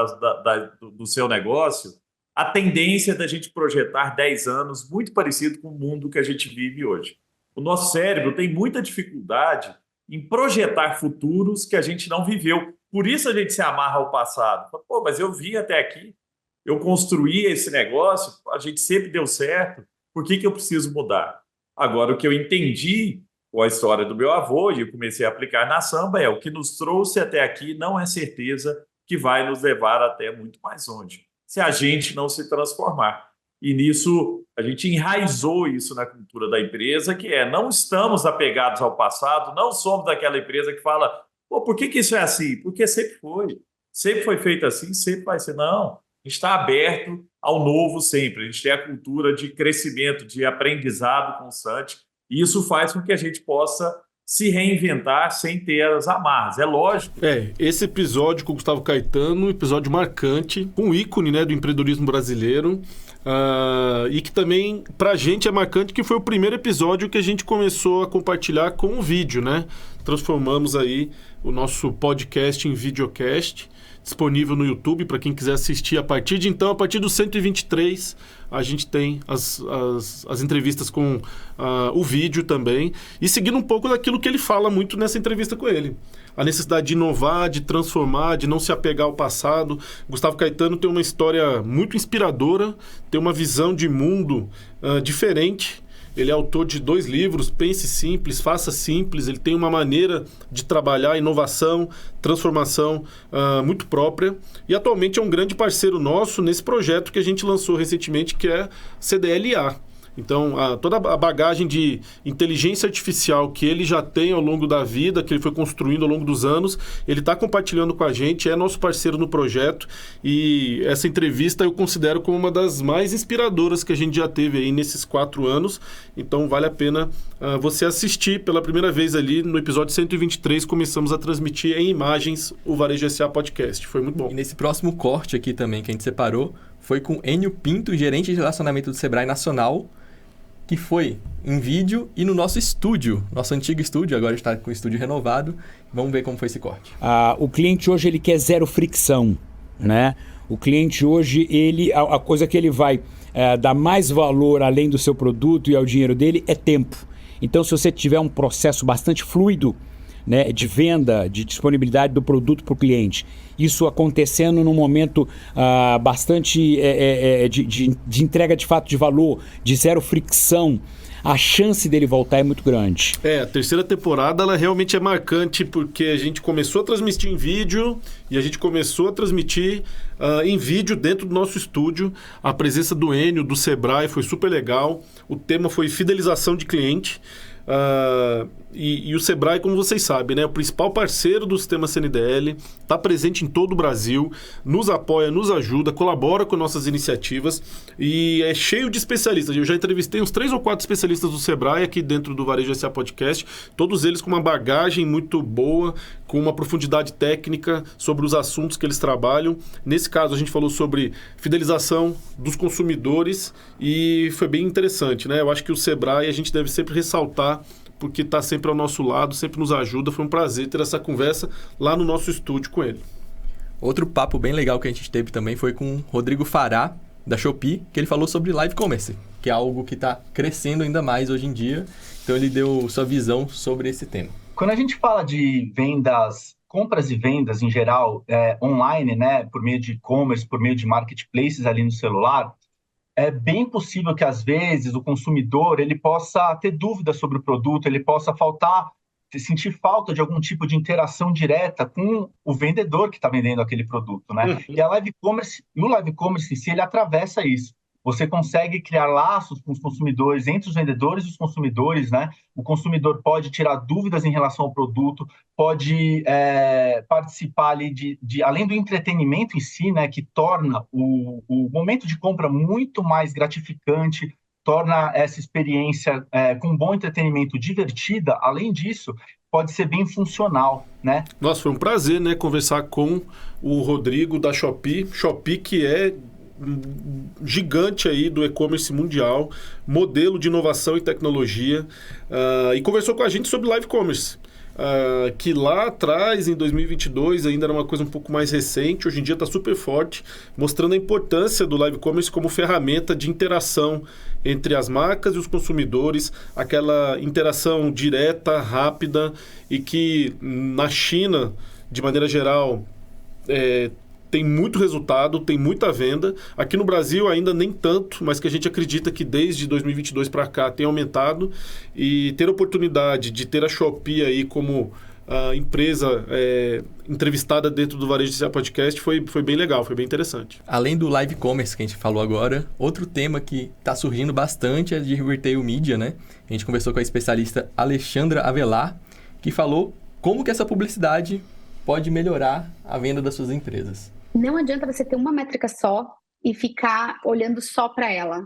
do seu negócio, a tendência é da gente projetar 10 anos muito parecido com o mundo que a gente vive hoje. O nosso cérebro tem muita dificuldade em projetar futuros que a gente não viveu. Por isso a gente se amarra ao passado. Pô, mas eu vim até aqui, eu construí esse negócio, a gente sempre deu certo, por que eu preciso mudar? Agora, o que eu entendi com a história do meu avô e eu comecei a aplicar na Samba o que nos trouxe até aqui não é certeza que vai nos levar até muito mais longe, se a gente não se transformar. E nisso, a gente enraizou isso na cultura da empresa, que não estamos apegados ao passado, não somos daquela empresa que fala, pô, por que isso é assim? Porque sempre foi feito assim, sempre vai ser. Não, a gente está aberto ao novo sempre, a gente tem a cultura de crescimento, de aprendizado constante, e isso faz com que a gente possa se reinventar sem ter as amarras, é lógico. Esse episódio com o Gustavo Caetano, um episódio marcante, um ícone, né, do empreendedorismo brasileiro, e que também, pra gente, é marcante, que foi o primeiro episódio que a gente começou a compartilhar com o vídeo, né? Transformamos aí o nosso podcast em videocast. disponível no YouTube para quem quiser assistir a partir de então. A partir do 123, a gente tem as entrevistas com o vídeo também. E seguindo um pouco daquilo que ele fala muito nessa entrevista com ele. A necessidade de inovar, de transformar, de não se apegar ao passado. Gustavo Caetano tem uma história muito inspiradora, tem uma visão de mundo diferente. Ele é autor de 2 livros, Pense Simples, Faça Simples. Ele tem uma maneira de trabalhar inovação, transformação muito própria. E atualmente é um grande parceiro nosso nesse projeto que a gente lançou recentemente, que é CDLA. Então, toda a bagagem de inteligência artificial que ele já tem ao longo da vida, que ele foi construindo ao longo dos anos, ele está compartilhando com a gente, é nosso parceiro no projeto, e essa entrevista eu considero como uma das mais inspiradoras que a gente já teve aí nesses 4 anos. Então, vale a pena você assistir pela primeira vez ali no episódio 123, começamos a transmitir em imagens o Varejo SA Podcast. Foi muito bom. E nesse próximo corte aqui também que a gente separou, foi com Enio Pinto, gerente de relacionamento do Sebrae Nacional, que foi em vídeo e no nosso estúdio, nosso antigo estúdio, agora está com o estúdio renovado. Vamos ver como foi esse corte. O cliente hoje ele quer zero fricção, né? O cliente hoje, a coisa que ele vai dar mais valor além do seu produto e ao dinheiro dele é tempo. Então, se você tiver um processo bastante fluido, né, de venda, de disponibilidade do produto para o cliente, isso acontecendo num momento bastante de entrega de fato de valor, de zero fricção, a chance dele voltar é muito grande. A terceira temporada ela realmente é marcante porque a gente começou a transmitir em vídeo e a gente começou a transmitir em vídeo dentro do nosso estúdio. A presença do Enio, do Sebrae, foi super legal. O tema foi fidelização de cliente. E o Sebrae, como vocês sabem, né, o principal parceiro do sistema CNDL, está presente em todo o Brasil, nos apoia, nos ajuda, colabora com nossas iniciativas e é cheio de especialistas. Eu já entrevistei uns 3 ou 4 especialistas do Sebrae aqui dentro do Varejo SA Podcast, todos eles com uma bagagem muito boa, com uma profundidade técnica sobre os assuntos que eles trabalham. Nesse caso, a gente falou sobre fidelização dos consumidores e foi bem interessante, né? Eu acho que o Sebrae a gente deve sempre ressaltar porque está sempre ao nosso lado, sempre nos ajuda. Foi um prazer ter essa conversa lá no nosso estúdio com ele. Outro papo bem legal que a gente teve também foi com o Rodrigo Fará, da Shopee, que ele falou sobre live commerce, que é algo que está crescendo ainda mais hoje em dia. Então ele deu sua visão sobre esse tema. Quando a gente fala de vendas, compras e vendas em geral, online, né, por meio de e-commerce, por meio de marketplaces ali no celular, é bem possível que, às vezes, o consumidor ele possa ter dúvidas sobre o produto, ele possa sentir falta de algum tipo de interação direta com o vendedor que está vendendo aquele produto, né? E o live commerce em si, ele atravessa isso. Você consegue criar laços com os consumidores, entre os vendedores e os consumidores, né? O consumidor pode tirar dúvidas em relação ao produto, pode participar ali além do entretenimento em si, né? Que torna o momento de compra muito mais gratificante, torna essa experiência com um bom entretenimento divertida. Além disso, pode ser bem funcional, né? Nossa, foi um prazer, né? Conversar com o Rodrigo da Shopee. Shopee que é gigante aí do e-commerce mundial, modelo de inovação e tecnologia, e conversou com a gente sobre live commerce, que lá atrás, em 2022, ainda era uma coisa um pouco mais recente, hoje em dia está super forte, mostrando a importância do live commerce como ferramenta de interação entre as marcas e os consumidores, aquela interação direta, rápida, e que na China, de maneira geral, tem muito resultado, tem muita venda. Aqui no Brasil ainda nem tanto, mas que a gente acredita que desde 2022 para cá tem aumentado. E ter a oportunidade de ter a Shopee aí como empresa entrevistada dentro do Varejo SA Podcast foi bem legal, foi bem interessante. Além do live commerce que a gente falou agora, outro tema que está surgindo bastante é de retail media, né? A gente conversou com a especialista Alexandra Avelar, que falou como que essa publicidade pode melhorar a venda das suas empresas. Não adianta você ter uma métrica só e ficar olhando só para ela.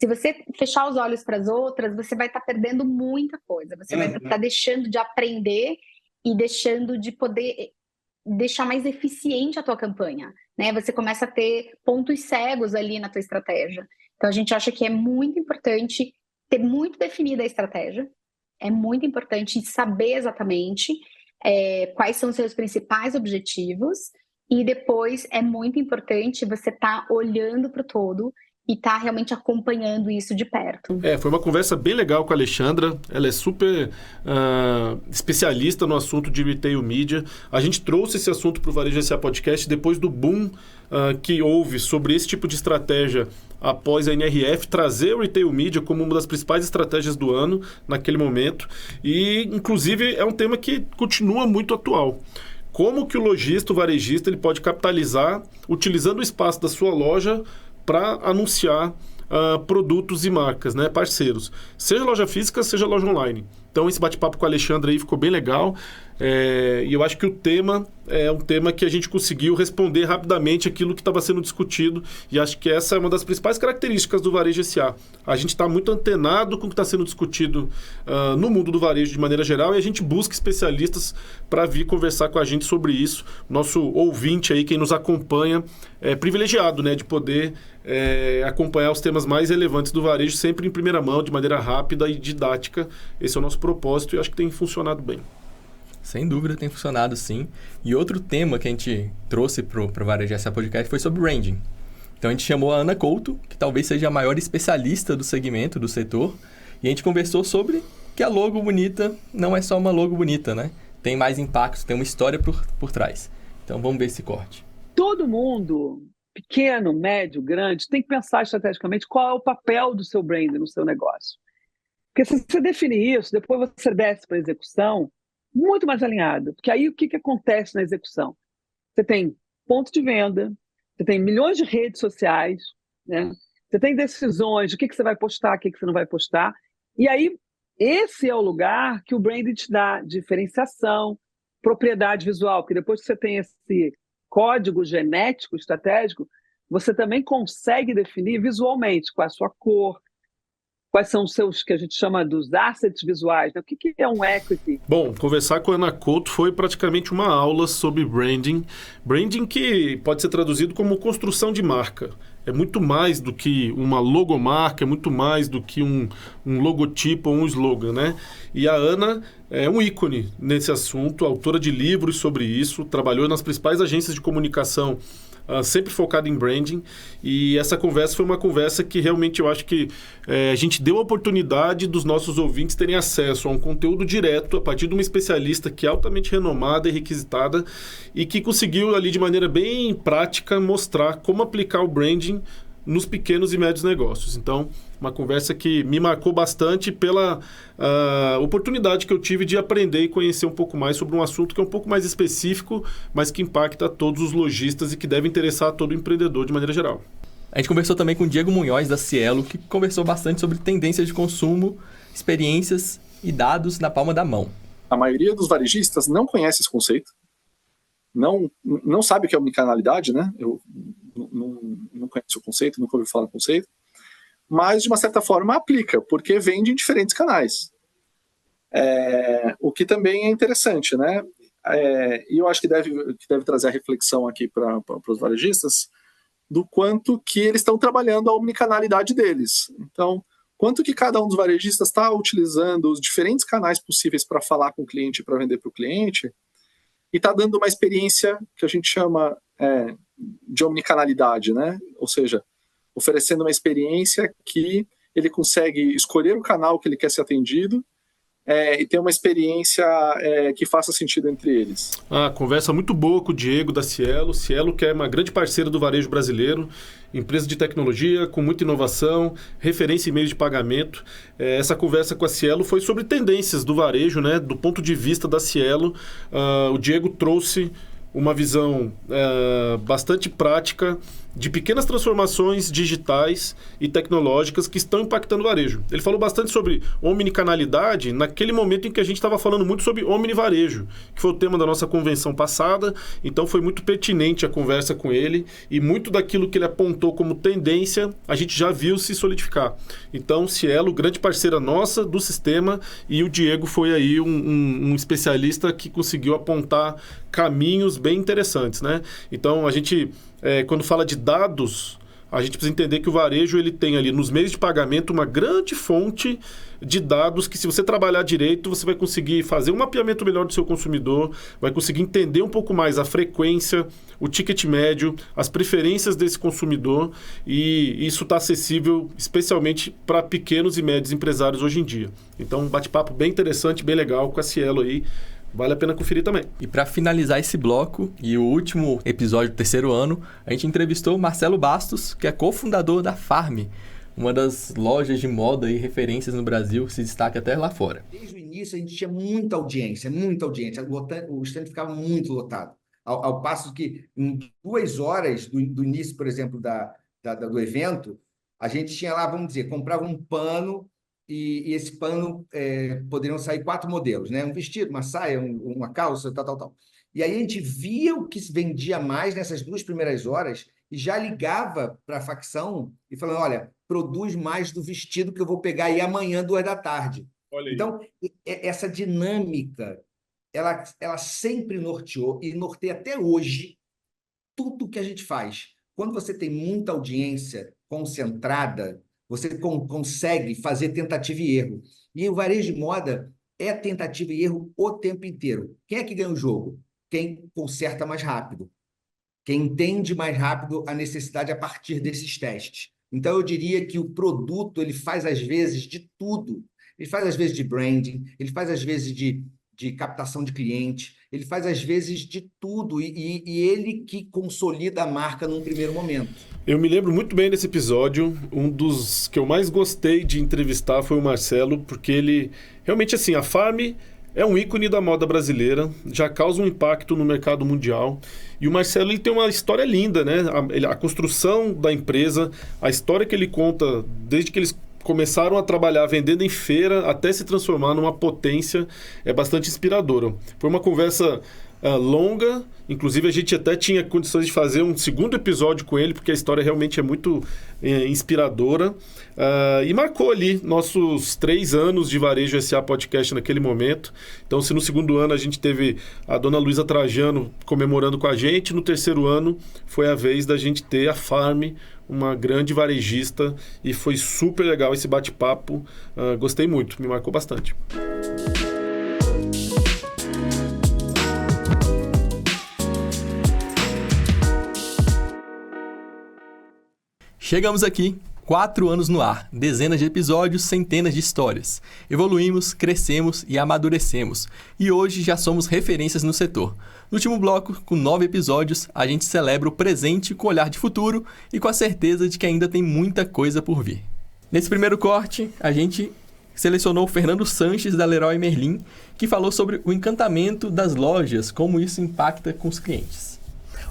Se você fechar os olhos para as outras, você vai estar perdendo muita coisa. Você vai estar deixando de aprender e deixando de poder deixar mais eficiente a tua campanha, né? Você começa a ter pontos cegos ali na tua estratégia. Então, a gente acha que é muito importante ter muito definida a estratégia. É muito importante saber exatamente quais são os seus principais objetivos E depois é muito importante você estar olhando para o todo e estar realmente acompanhando isso de perto. Foi uma conversa bem legal com a Alexandra. Ela é super especialista no assunto de retail media. A gente trouxe esse assunto para o Varejo SA Podcast depois do boom que houve sobre esse tipo de estratégia após a NRF trazer o retail media como uma das principais estratégias do ano naquele momento. E, inclusive, é um tema que continua muito atual. Como que o lojista, o varejista, ele pode capitalizar utilizando o espaço da sua loja para anunciar produtos e marcas, né, parceiros. Seja loja física, seja loja online. Então, esse bate-papo com a Alexandra aí ficou bem legal. E eu acho que o tema é um tema que a gente conseguiu responder rapidamente aquilo que estava sendo discutido. E acho que essa é uma das principais características do Varejo SA. A gente está muito antenado com o que está sendo discutido no mundo do varejo de maneira geral, e a gente busca especialistas para vir conversar com a gente sobre isso. Nosso ouvinte aí, quem nos acompanha, é privilegiado, né, de poder acompanhar os temas mais relevantes do varejo sempre em primeira mão, de maneira rápida e didática. Esse é o nosso propósito e acho que tem funcionado bem. Sem dúvida tem funcionado, sim. E outro tema que a gente trouxe para o Varejo SA Podcast foi sobre branding. Então a gente chamou a Ana Couto, que talvez seja a maior especialista do segmento, do setor, e a gente conversou sobre que a logo bonita não é só uma logo bonita, né? Tem mais impacto, tem uma história por trás. Então vamos ver esse corte. Todo mundo, pequeno, médio, grande, tem que pensar estrategicamente qual é o papel do seu brand no seu negócio. Porque se você definir isso, depois você desce para a execução muito mais alinhado. Porque aí o que acontece na execução? Você tem ponto de venda, você tem milhões de redes sociais, né? Você tem decisões de o que você vai postar, o que você não vai postar. E aí, esse é o lugar que o branding te dá diferenciação, propriedade visual, porque depois que você tem esse código genético estratégico, você também consegue definir visualmente qual é a sua cor, quais são os seus, que a gente chama dos assets visuais, né? O que é um equity? Bom, conversar com a Ana Couto foi praticamente uma aula sobre branding. Branding que pode ser traduzido como construção de marca. É muito mais do que uma logomarca, é muito mais do que um logotipo ou um slogan, né? E a Ana é um ícone nesse assunto, autora de livros sobre isso, trabalhou nas principais agências de comunicação, sempre focado em branding, e essa conversa foi uma conversa que realmente eu acho que a gente deu a oportunidade dos nossos ouvintes terem acesso a um conteúdo direto a partir de uma especialista que é altamente renomada e requisitada e que conseguiu ali de maneira bem prática mostrar como aplicar o branding nos pequenos e médios negócios. Então, uma conversa que me marcou bastante pela oportunidade que eu tive de aprender e conhecer um pouco mais sobre um assunto que é um pouco mais específico, mas que impacta todos os lojistas e que deve interessar a todo empreendedor de maneira geral. A gente conversou também com o Diego Munhoz, da Cielo, que conversou bastante sobre tendências de consumo, experiências e dados na palma da mão. A maioria dos varejistas não conhece esse conceito, não sabe o que é omnicanalidade, né? Eu não conheço o conceito, nunca ouvi falar do conceito, mas de uma certa forma aplica, porque vende em diferentes canais. O que também é interessante, né? E eu acho que deve trazer a reflexão aqui para os varejistas do quanto que eles estão trabalhando a omnicanalidade deles. Então, quanto que cada um dos varejistas está utilizando os diferentes canais possíveis para falar com o cliente, para vender para o cliente, e está dando uma experiência que a gente chama de omnicanalidade, né? Ou seja, oferecendo uma experiência que ele consegue escolher o canal que ele quer ser atendido e ter uma experiência que faça sentido entre eles. Conversa muito boa com o Diego da Cielo. Cielo, que é uma grande parceira do varejo brasileiro, empresa de tecnologia com muita inovação, referência em meio de pagamento. Essa conversa com a Cielo foi sobre tendências do varejo, né? Do ponto de vista da Cielo, o Diego trouxe uma visão bastante prática de pequenas transformações digitais e tecnológicas que estão impactando o varejo. Ele falou bastante sobre omnicanalidade naquele momento em que a gente estava falando muito sobre omnivarejo, que foi o tema da nossa convenção passada, então foi muito pertinente a conversa com ele e muito daquilo que ele apontou como tendência a gente já viu se solidificar. Então, Cielo, grande parceira nossa do sistema, e o Diego foi aí um especialista que conseguiu apontar caminhos bem interessantes, né? Então, a gente, quando fala de dados a gente precisa entender que o varejo ele tem ali nos meios de pagamento uma grande fonte de dados que, se você trabalhar direito, você vai conseguir fazer um mapeamento melhor do seu consumidor, vai conseguir entender um pouco mais a frequência, o ticket médio, as preferências desse consumidor, e isso está acessível especialmente para pequenos e médios empresários hoje em dia. Então, um bate-papo bem interessante, bem legal com a Cielo aí. Vale a pena conferir também. E para finalizar esse bloco e o último episódio do terceiro ano, a gente entrevistou o Marcelo Bastos, que é cofundador da Farm, uma das lojas de moda e referências no Brasil, que se destaca até lá fora. Desde o início a gente tinha muita audiência. O stand ficava muito lotado. Ao passo que em 2 horas do início, por exemplo, do evento, a gente tinha lá, vamos dizer, comprava um pano, e esse pano poderiam sair 4 modelos, né? Um vestido, uma saia, uma calça, tal. E aí a gente via o que se vendia mais nessas 2 primeiras horas e já ligava para a facção e falando, olha, produz mais do vestido que eu vou pegar aí amanhã, 2 da tarde. Então, essa dinâmica, ela sempre norteou e norteia até hoje tudo que a gente faz. Quando você tem muita audiência concentrada, você consegue fazer tentativa e erro. E o varejo de moda é tentativa e erro o tempo inteiro. Quem é que ganha o jogo? Quem conserta mais rápido. Quem entende mais rápido a necessidade a partir desses testes. Então, eu diria que o produto ele faz, às vezes, de tudo. Ele faz, às vezes, de branding, ele faz, às vezes, de captação de cliente, ele faz, às vezes, de tudo, e ele que consolida a marca num primeiro momento. Eu me lembro muito bem desse episódio. Um dos que eu mais gostei de entrevistar foi o Marcelo, porque ele, realmente assim, a Farm é um ícone da moda brasileira, já causa um impacto no mercado mundial. E o Marcelo ele tem uma história linda, né? A construção da empresa, a história que ele conta desde que eles começaram a trabalhar vendendo em feira até se transformar numa potência, é bastante inspiradora. Foi uma conversa longa, inclusive a gente até tinha condições de fazer um segundo episódio com ele, porque a história realmente é muito inspiradora, e marcou ali nossos 3 anos de Varejo SA Podcast naquele momento. Então, se no segundo ano a gente teve a dona Luísa Trajano comemorando com a gente, no terceiro ano foi a vez da gente ter a Farm, uma grande varejista, e foi super legal esse bate-papo. Gostei muito, me marcou bastante. Chegamos aqui, 4 anos no ar, dezenas de episódios, centenas de histórias. Evoluímos, crescemos e amadurecemos. E hoje já somos referências no setor. No último bloco, com 9 episódios, a gente celebra o presente com olhar de futuro e com a certeza de que ainda tem muita coisa por vir. Nesse primeiro corte, a gente selecionou o Fernando Sanches, da Leroy Merlin, que falou sobre o encantamento das lojas, como isso impacta com os clientes.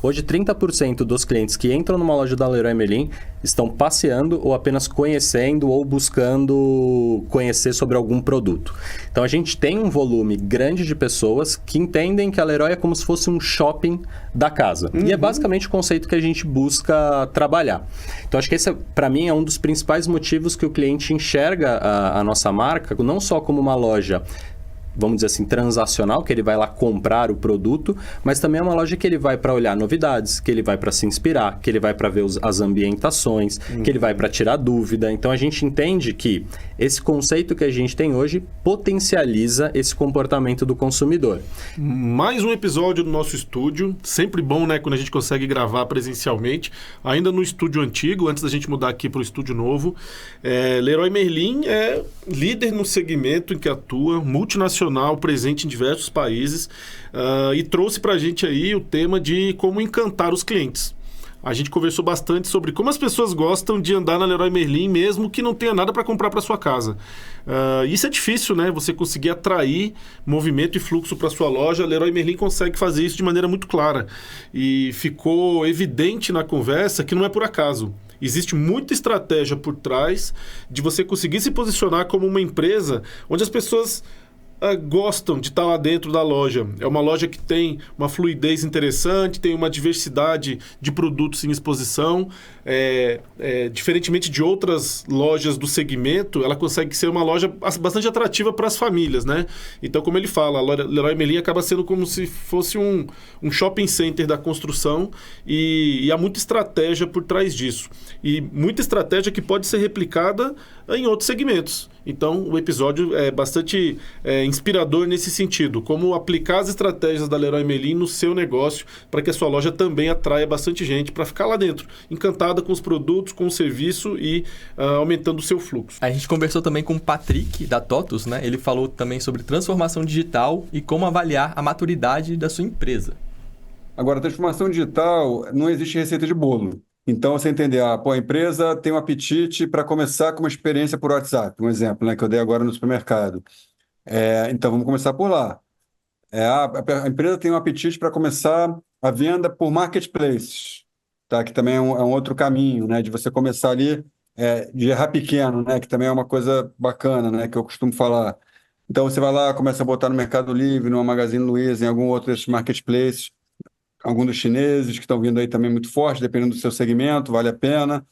Hoje, 30% dos clientes que entram numa loja da Leroy Merlin estão passeando ou apenas conhecendo ou buscando conhecer sobre algum produto. Então, a gente tem um volume grande de pessoas que entendem que a Leroy é como se fosse um shopping da casa. E é basicamente o conceito que a gente busca trabalhar. Então, acho que esse, para mim, é um dos principais motivos que o cliente enxerga a nossa marca, não só como uma loja, vamos dizer assim, transacional, que ele vai lá comprar o produto, mas também é uma loja que ele vai para olhar novidades, que ele vai para se inspirar, que ele vai para ver as ambientações, que ele vai para tirar dúvida. Então, a gente entende que esse conceito que a gente tem hoje potencializa esse comportamento do consumidor. Mais um episódio do nosso estúdio, sempre bom, né, quando a gente consegue gravar presencialmente, ainda no estúdio antigo, antes da gente mudar aqui para o estúdio novo. Leroy Merlin é líder no segmento em que atua, multinacional, presente em diversos países, e trouxe para a gente aí o tema de como encantar os clientes. A gente conversou bastante sobre como as pessoas gostam de andar na Leroy Merlin, mesmo que não tenha nada para comprar para sua casa. Isso é difícil, né? Você conseguir atrair movimento e fluxo para sua loja. A Leroy Merlin consegue fazer isso de maneira muito clara. E ficou evidente na conversa que não é por acaso. Existe muita estratégia por trás de você conseguir se posicionar como uma empresa onde as pessoas gostam de estar lá dentro da loja. É uma loja que tem uma fluidez interessante, tem uma diversidade de produtos em exposição. Diferentemente de outras lojas do segmento, ela consegue ser uma loja bastante atrativa para as famílias, né? Então, como ele fala, a Leroy Merlin acaba sendo como se fosse um shopping center da construção e há muita estratégia por trás disso. E muita estratégia que pode ser replicada em outros segmentos. Então, o episódio é bastante inspirador nesse sentido. Como aplicar as estratégias da Leroy Merlin no seu negócio para que a sua loja também atraia bastante gente para ficar lá dentro, encantada com os produtos, com o serviço e aumentando o seu fluxo. A gente conversou também com o Patrick, da TOTUS, né? Ele falou também sobre transformação digital e como avaliar a maturidade da sua empresa. Agora, transformação digital, não existe receita de bolo. Então, você entender, a empresa tem um apetite para começar com uma experiência por WhatsApp, um exemplo, né, que eu dei agora no supermercado. Então, vamos começar por lá. A empresa tem um apetite para começar a venda por marketplaces, tá? Que também é um outro caminho, né, de você começar ali, de errar pequeno, né, que também é uma coisa bacana, né, que eu costumo falar. Então, você vai lá, começa a botar no Mercado Livre, no Magazine Luiza, em algum outro desses marketplaces, alguns dos chineses que estão vindo aí também muito forte, dependendo do seu segmento, vale a pena.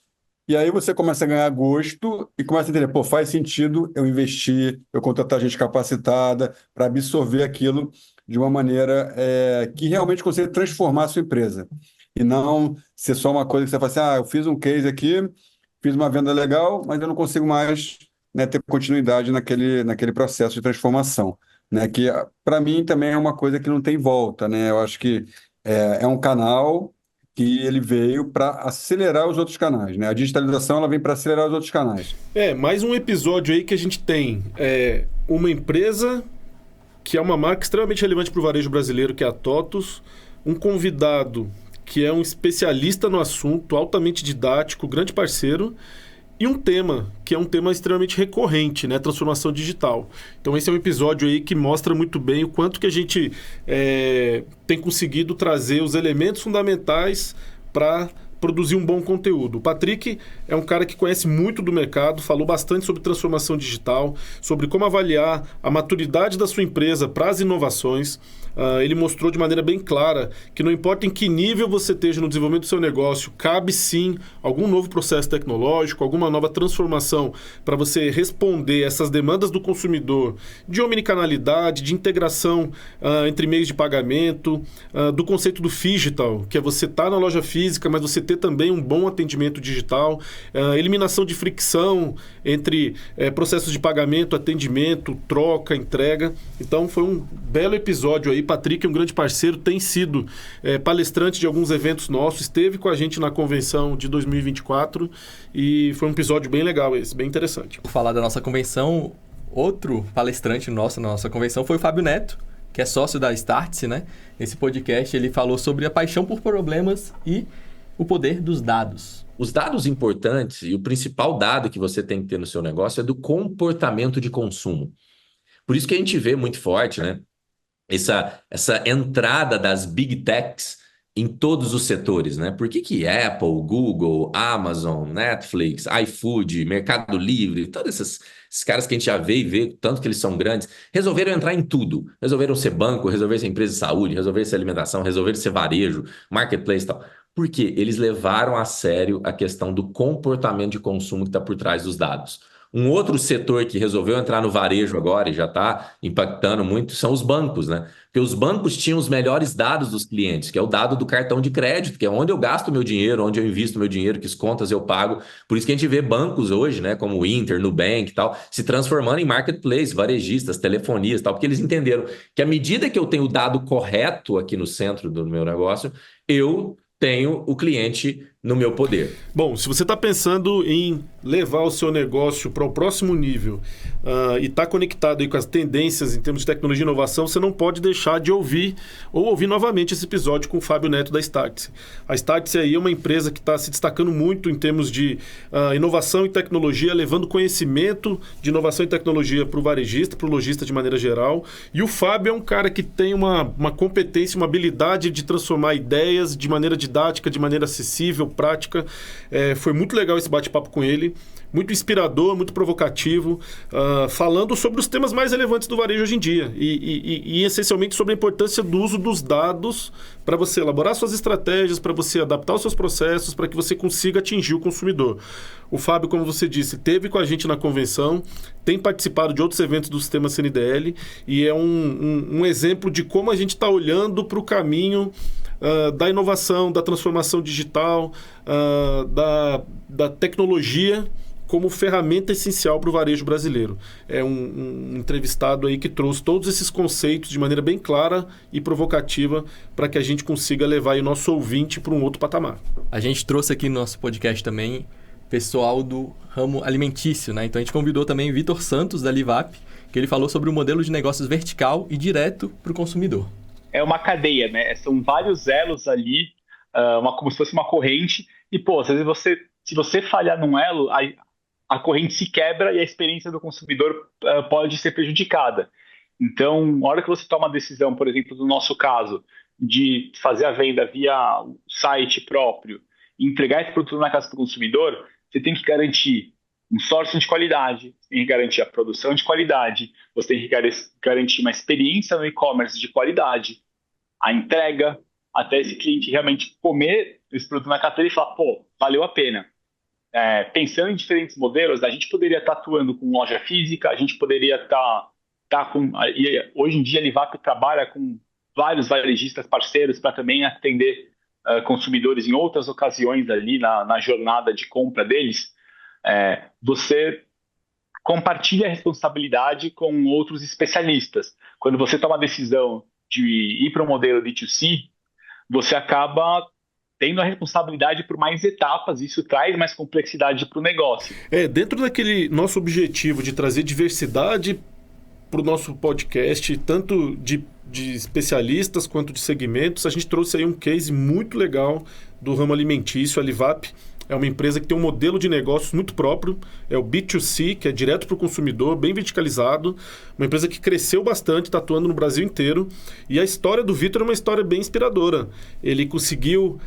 E aí você começa a ganhar gosto e começa a entender, faz sentido eu investir, eu contratar gente capacitada para absorver aquilo de uma maneira que realmente consiga transformar a sua empresa. E não ser só uma coisa que você fala assim, eu fiz um case aqui, fiz uma venda legal, mas eu não consigo mais, né, ter continuidade naquele processo de transformação, né? Que, para mim, também é uma coisa que não tem volta, né? Eu acho que é um canal que ele veio para acelerar os outros canais, né? A digitalização ela vem para acelerar os outros canais. Mais um episódio aí que a gente tem uma empresa que é uma marca extremamente relevante para o varejo brasileiro, que é a TOTUS, um convidado que é um especialista no assunto, altamente didático, grande parceiro, e um tema, que é um tema extremamente recorrente, né? Transformação digital. Então esse é um episódio aí que mostra muito bem o quanto que a gente tem conseguido trazer os elementos fundamentais para produzir um bom conteúdo. O Patrick é um cara que conhece muito do mercado, falou bastante sobre transformação digital, sobre como avaliar a maturidade da sua empresa para as inovações. Ele mostrou de maneira bem clara que não importa em que nível você esteja no desenvolvimento do seu negócio, cabe sim algum novo processo tecnológico, alguma nova transformação para você responder essas demandas do consumidor de omnicanalidade, de integração entre meios de pagamento, do conceito do phygital, que é você estar na loja física, mas você ter também um bom atendimento digital, eliminação de fricção entre processos de pagamento, atendimento, troca, entrega. Então foi um belo episódio aí. Patrick é um grande parceiro, tem sido palestrante de alguns eventos nossos, esteve com a gente na convenção de 2024 e foi um episódio bem legal esse, bem interessante. Por falar da nossa convenção, outro palestrante na nossa convenção foi o Fábio Neto, que é sócio da Startse, né? Nesse podcast ele falou sobre a paixão por problemas e o poder dos dados. Os dados importantes e o principal dado que você tem que ter no seu negócio é do comportamento de consumo. Por isso que a gente vê muito forte, né? Essa entrada das Big Techs em todos os setores, né? Por que Apple, Google, Amazon, Netflix, iFood, Mercado Livre, todos esses caras que a gente já vê e vê, tanto que eles são grandes, resolveram entrar em tudo. Resolveram ser banco, resolveram ser empresa de saúde, resolveram ser alimentação, resolveram ser varejo, marketplace e tal. Por quê? Eles levaram a sério a questão do comportamento de consumo que está por trás dos dados. Um outro setor que resolveu entrar no varejo agora e já está impactando muito são os bancos, né? Porque os bancos tinham os melhores dados dos clientes, que é o dado do cartão de crédito, que é onde eu gasto meu dinheiro, onde eu invisto meu dinheiro, que contas eu pago. Por isso que a gente vê bancos hoje, né, como o Inter, Nubank e tal, se transformando em marketplace, varejistas, telefonias e tal, porque eles entenderam que à medida que eu tenho o dado correto aqui no centro do meu negócio, eu tenho o cliente no meu poder. Bom, se você está pensando em levar o seu negócio para o próximo nível e está conectado aí com as tendências em termos de tecnologia e inovação, você não pode deixar de ouvir novamente esse episódio com o Fábio Neto da Startse. A Startse aí é uma empresa que está se destacando muito em termos de inovação e tecnologia, levando conhecimento de inovação e tecnologia para o varejista, para o lojista de maneira geral. E o Fábio é um cara que tem uma competência, uma habilidade de transformar ideias de maneira didática, de maneira acessível, prática. Foi muito legal esse bate-papo com ele, muito inspirador, muito provocativo, falando sobre os temas mais relevantes do varejo hoje em dia e essencialmente sobre a importância do uso dos dados para você elaborar suas estratégias, para você adaptar os seus processos, para que você consiga atingir o consumidor. O Fábio, como você disse, esteve com a gente na convenção, tem participado de outros eventos do Sistema CNDL e é um exemplo de como a gente está olhando para o caminho da inovação, da transformação digital, da tecnologia como ferramenta essencial para o varejo brasileiro. É um entrevistado aí que trouxe todos esses conceitos de maneira bem clara e provocativa para que a gente consiga levar aí o nosso ouvinte para um outro patamar. A gente trouxe aqui no nosso podcast também pessoal do ramo alimentício, né? Então a gente convidou também o Vitor Santos, da Livap, que ele falou sobre o modelo de negócios vertical e direto para o consumidor. É uma cadeia, né? São vários elos ali, como se fosse uma corrente, e, pô, às vezes se você falhar num elo, a corrente se quebra e a experiência do consumidor pode ser prejudicada. Então, na hora que você toma a decisão, por exemplo, no nosso caso, de fazer a venda via site próprio e entregar esse produto na casa do consumidor, você tem que garantir um sourcing de qualidade, você tem que garantir a produção de qualidade, você tem que garantir uma experiência no e-commerce de qualidade, a entrega, até esse cliente realmente comer esse produto na carteira e falar, pô, valeu a pena. Pensando em diferentes modelos, a gente poderia estar atuando com loja física, a gente poderia estar com... Hoje em dia, a Livap trabalha com vários varejistas parceiros para também atender consumidores em outras ocasiões ali na jornada de compra deles. Você compartilha a responsabilidade com outros especialistas. Quando você toma a decisão de ir para um modelo D2C, você acaba tendo a responsabilidade por mais etapas, isso traz mais complexidade para o negócio. Dentro daquele nosso objetivo de trazer diversidade para o nosso podcast, tanto de especialistas quanto de segmentos, a gente trouxe aí um case muito legal do ramo alimentício. A Livap é uma empresa que tem um modelo de negócios muito próprio, é o B2C, que é direto para o consumidor, bem verticalizado, uma empresa que cresceu bastante, está atuando no Brasil inteiro, e a história do Vitor é uma história bem inspiradora. Ele conseguiu,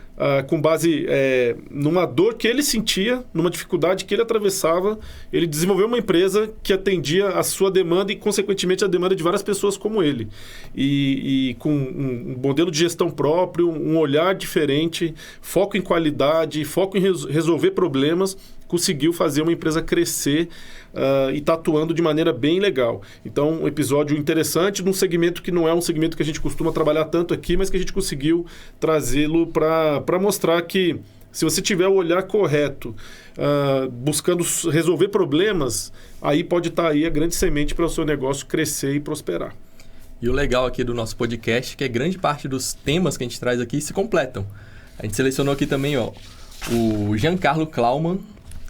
com base numa dor que ele sentia, numa dificuldade que ele atravessava, ele desenvolveu uma empresa que atendia a sua demanda e, consequentemente, a demanda de várias pessoas como ele. E com um modelo de gestão próprio, um olhar diferente, foco em qualidade, foco em resolver problemas, conseguiu fazer uma empresa crescer e está atuando de maneira bem legal. Então, um episódio interessante num segmento que não é um segmento que a gente costuma trabalhar tanto aqui, mas que a gente conseguiu trazê-lo para mostrar que se você tiver o olhar correto, buscando resolver problemas, aí pode estar aí a grande semente para o seu negócio crescer e prosperar. E o legal aqui do nosso podcast é que grande parte dos temas que a gente traz aqui se completam. A gente selecionou aqui também, o Giancarlo Klaumann,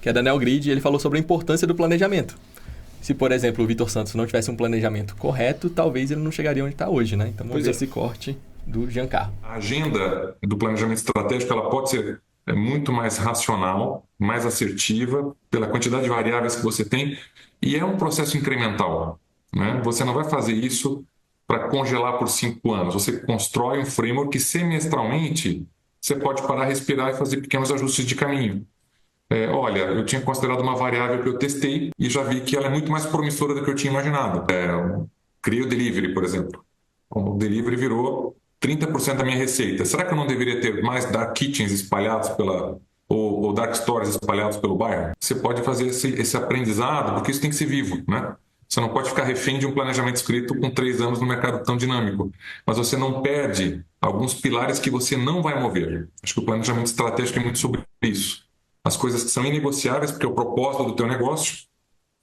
que é da Neogrid, ele falou sobre a importância do planejamento. Se, por exemplo, o Vitor Santos não tivesse um planejamento correto, talvez ele não chegaria onde está hoje, né? Então vamos ver esse corte do Giancarlo. A agenda do planejamento estratégico ela pode ser muito mais racional, mais assertiva, pela quantidade de variáveis que você tem, e é um processo incremental, né? Você não vai fazer isso para congelar por 5 anos. Você constrói um framework que semestralmente você pode parar, respirar e fazer pequenos ajustes de caminho. Olha, eu tinha considerado uma variável que eu testei e já vi que ela é muito mais promissora do que eu tinha imaginado. Criei o delivery, por exemplo. O delivery virou 30% da minha receita. Será que eu não deveria ter mais dark kitchens espalhados ou dark stores espalhados pelo bairro? Você pode fazer esse aprendizado, porque isso tem que ser vivo, né? Você não pode ficar refém de um planejamento escrito com 3 anos no mercado tão dinâmico. Mas você não perde alguns pilares que você não vai mover. Acho que o planejamento estratégico é muito sobre isso. As coisas que são inegociáveis, porque é o propósito do teu negócio,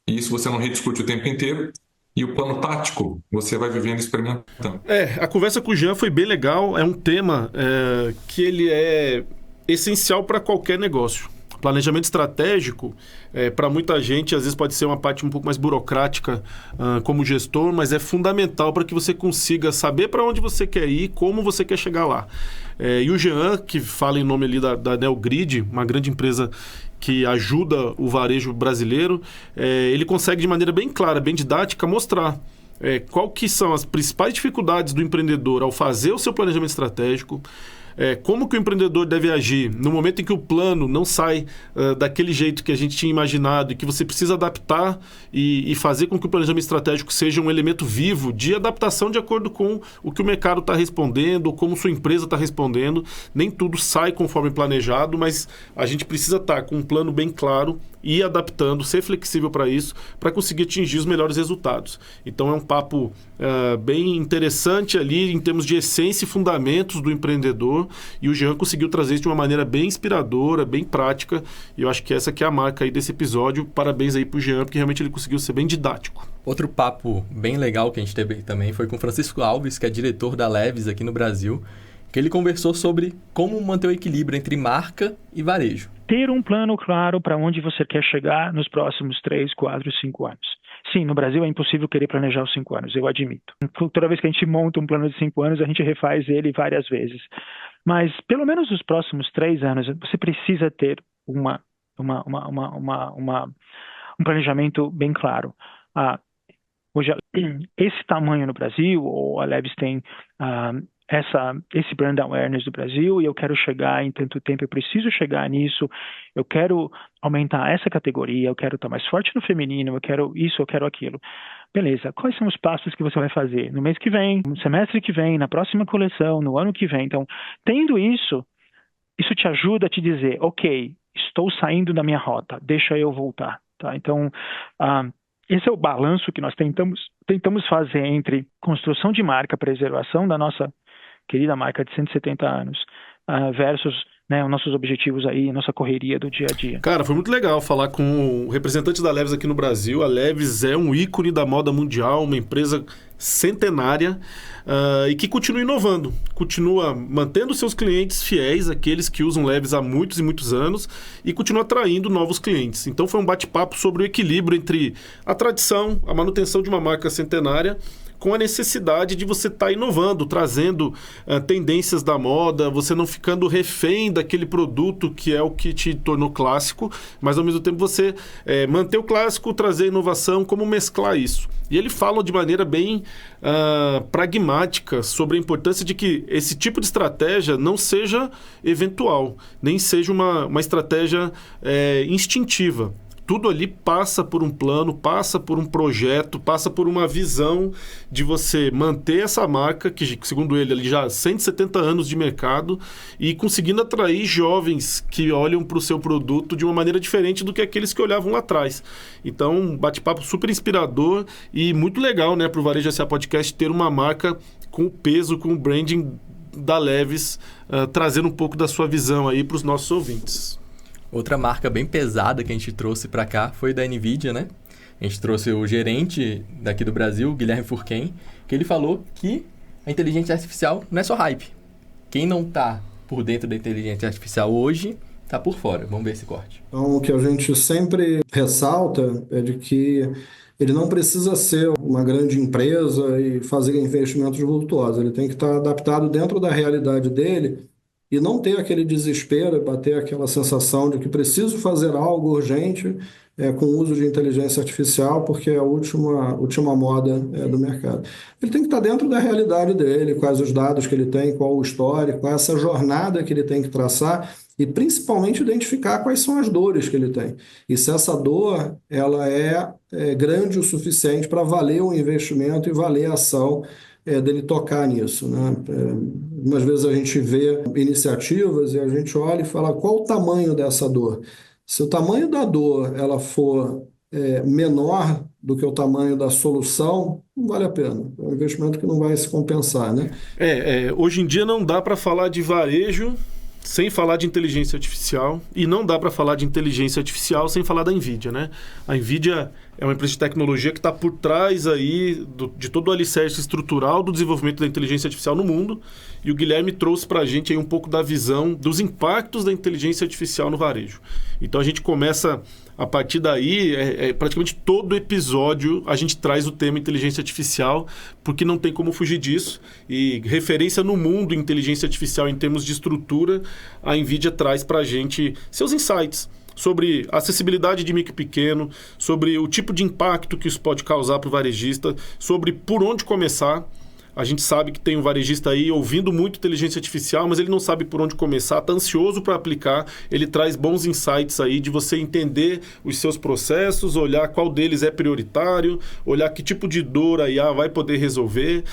e isso você não rediscute o tempo inteiro. E o plano tático, você vai vivendo e experimentando. A conversa com o Jean foi bem legal. É um tema que ele é essencial para qualquer negócio. Planejamento estratégico, para muita gente, às vezes pode ser uma parte um pouco mais burocrática como gestor, mas é fundamental para que você consiga saber para onde você quer ir, como você quer chegar lá. E o Jean, que fala em nome ali da Neogrid, uma grande empresa que ajuda o varejo brasileiro, ele consegue de maneira bem clara, bem didática, mostrar qual que são as principais dificuldades do empreendedor ao fazer o seu planejamento estratégico, como que o empreendedor deve agir no momento em que o plano não sai daquele jeito que a gente tinha imaginado e que você precisa adaptar e fazer com que o planejamento estratégico seja um elemento vivo de adaptação de acordo com o que o mercado está respondendo, ou como sua empresa está respondendo. Nem tudo sai conforme planejado, mas a gente precisa estar com um plano bem claro e ir adaptando, ser flexível para isso, para conseguir atingir os melhores resultados. Então é um papo bem interessante ali em termos de essência e fundamentos do empreendedor, e o Jean conseguiu trazer isso de uma maneira bem inspiradora, bem prática, e eu acho que essa que é a marca aí desse episódio. Parabéns aí pro Jean, porque realmente ele conseguiu ser bem didático. Outro papo bem legal que a gente teve também foi com o Francisco Alves, que é diretor da Leves aqui no Brasil, que ele conversou sobre como manter o equilíbrio entre marca e varejo. Ter um plano claro para onde você quer chegar nos próximos 3, 4, 5 anos. Sim, no Brasil é impossível querer planejar os 5 anos, eu admito. Toda vez que a gente monta um plano de 5 anos, a gente refaz ele várias vezes. Mas, pelo menos nos próximos 3 anos, você precisa ter um planejamento bem claro. Hoje, esse tamanho no Brasil, ou a Leves tem esse brand awareness do Brasil, e eu quero chegar em tanto tempo, eu preciso chegar nisso, eu quero aumentar essa categoria, eu quero estar mais forte no feminino, eu quero isso, eu quero aquilo. Beleza, quais são os passos que você vai fazer no mês que vem, no semestre que vem, na próxima coleção, no ano que vem? Então, tendo isso te ajuda a te dizer, ok, estou saindo da minha rota, deixa eu voltar. Tá? Então, esse é o balanço que nós tentamos fazer entre construção de marca, preservação da nossa querida marca de 170 anos, versus os nossos objetivos aí, nossa correria do dia a dia. Cara, foi muito legal falar com o representante da Leves aqui no Brasil. A Leves é um ícone da moda mundial, uma empresa centenária e que continua inovando, continua mantendo seus clientes fiéis, aqueles que usam Leves há muitos e muitos anos, e continua atraindo novos clientes. Então foi um bate-papo sobre o equilíbrio entre a tradição, a manutenção de uma marca centenária, com a necessidade de você estar inovando, trazendo tendências da moda, você não ficando refém daquele produto que é o que te tornou clássico, mas ao mesmo tempo você manter o clássico, trazer inovação, como mesclar isso. E ele fala de maneira bem pragmática sobre a importância de que esse tipo de estratégia não seja eventual, nem seja uma estratégia instintiva. Tudo ali passa por um plano, passa por um projeto, passa por uma visão de você manter essa marca, que segundo ele, ali já há 170 anos de mercado, e conseguindo atrair jovens que olham para o seu produto de uma maneira diferente do que aqueles que olhavam lá atrás. Então, um bate-papo super inspirador e muito legal, né, para o Varejo SA Podcast ter uma marca com o peso, com o branding da Leves, trazendo um pouco da sua visão aí para os nossos ouvintes. Outra marca bem pesada que a gente trouxe para cá foi da NVIDIA, né? A gente trouxe o gerente daqui do Brasil, Guilherme Furquem, que ele falou que a inteligência artificial não é só hype. Quem não está por dentro da inteligência artificial hoje, está por fora. Vamos ver esse corte. Então, o que a gente sempre ressalta é de que ele não precisa ser uma grande empresa e fazer investimentos vultuosos. Ele tem que estar adaptado dentro da realidade dele e não ter aquele desespero, bater aquela sensação de que preciso fazer algo urgente com o uso de inteligência artificial, porque é a última moda do mercado. Ele tem que estar dentro da realidade dele, quais os dados que ele tem, qual o histórico, qual essa jornada que ele tem que traçar e, principalmente, identificar quais são as dores que ele tem. E se essa dor ela é grande o suficiente para valer o investimento e valer a ação dele tocar nisso, né? Algumas vezes a gente vê iniciativas e a gente olha e fala qual o tamanho dessa dor. Se o tamanho da dor ela for menor do que o tamanho da solução, não vale a pena. É um investimento que não vai se compensar, né? Hoje em dia não dá para falar de varejo sem falar de inteligência artificial, e não dá para falar de inteligência artificial sem falar da NVIDIA, né? A NVIDIA é uma empresa de tecnologia que está por trás aí de todo o alicerce estrutural do desenvolvimento da inteligência artificial no mundo, e o Guilherme trouxe para a gente aí um pouco da visão dos impactos da inteligência artificial no varejo. Então a gente começa a partir daí, praticamente todo episódio a gente traz o tema inteligência artificial, porque não tem como fugir disso, e referência no mundo em inteligência artificial em termos de estrutura, a NVIDIA traz para a gente seus insights sobre acessibilidade de micro e pequeno, sobre o tipo de impacto que isso pode causar para o varejista, sobre por onde começar. A gente sabe que tem um varejista aí ouvindo muito inteligência artificial, mas ele não sabe por onde começar, está ansioso para aplicar. Ele traz bons insights aí de você entender os seus processos, olhar qual deles é prioritário, olhar que tipo de dor a IA vai poder resolver.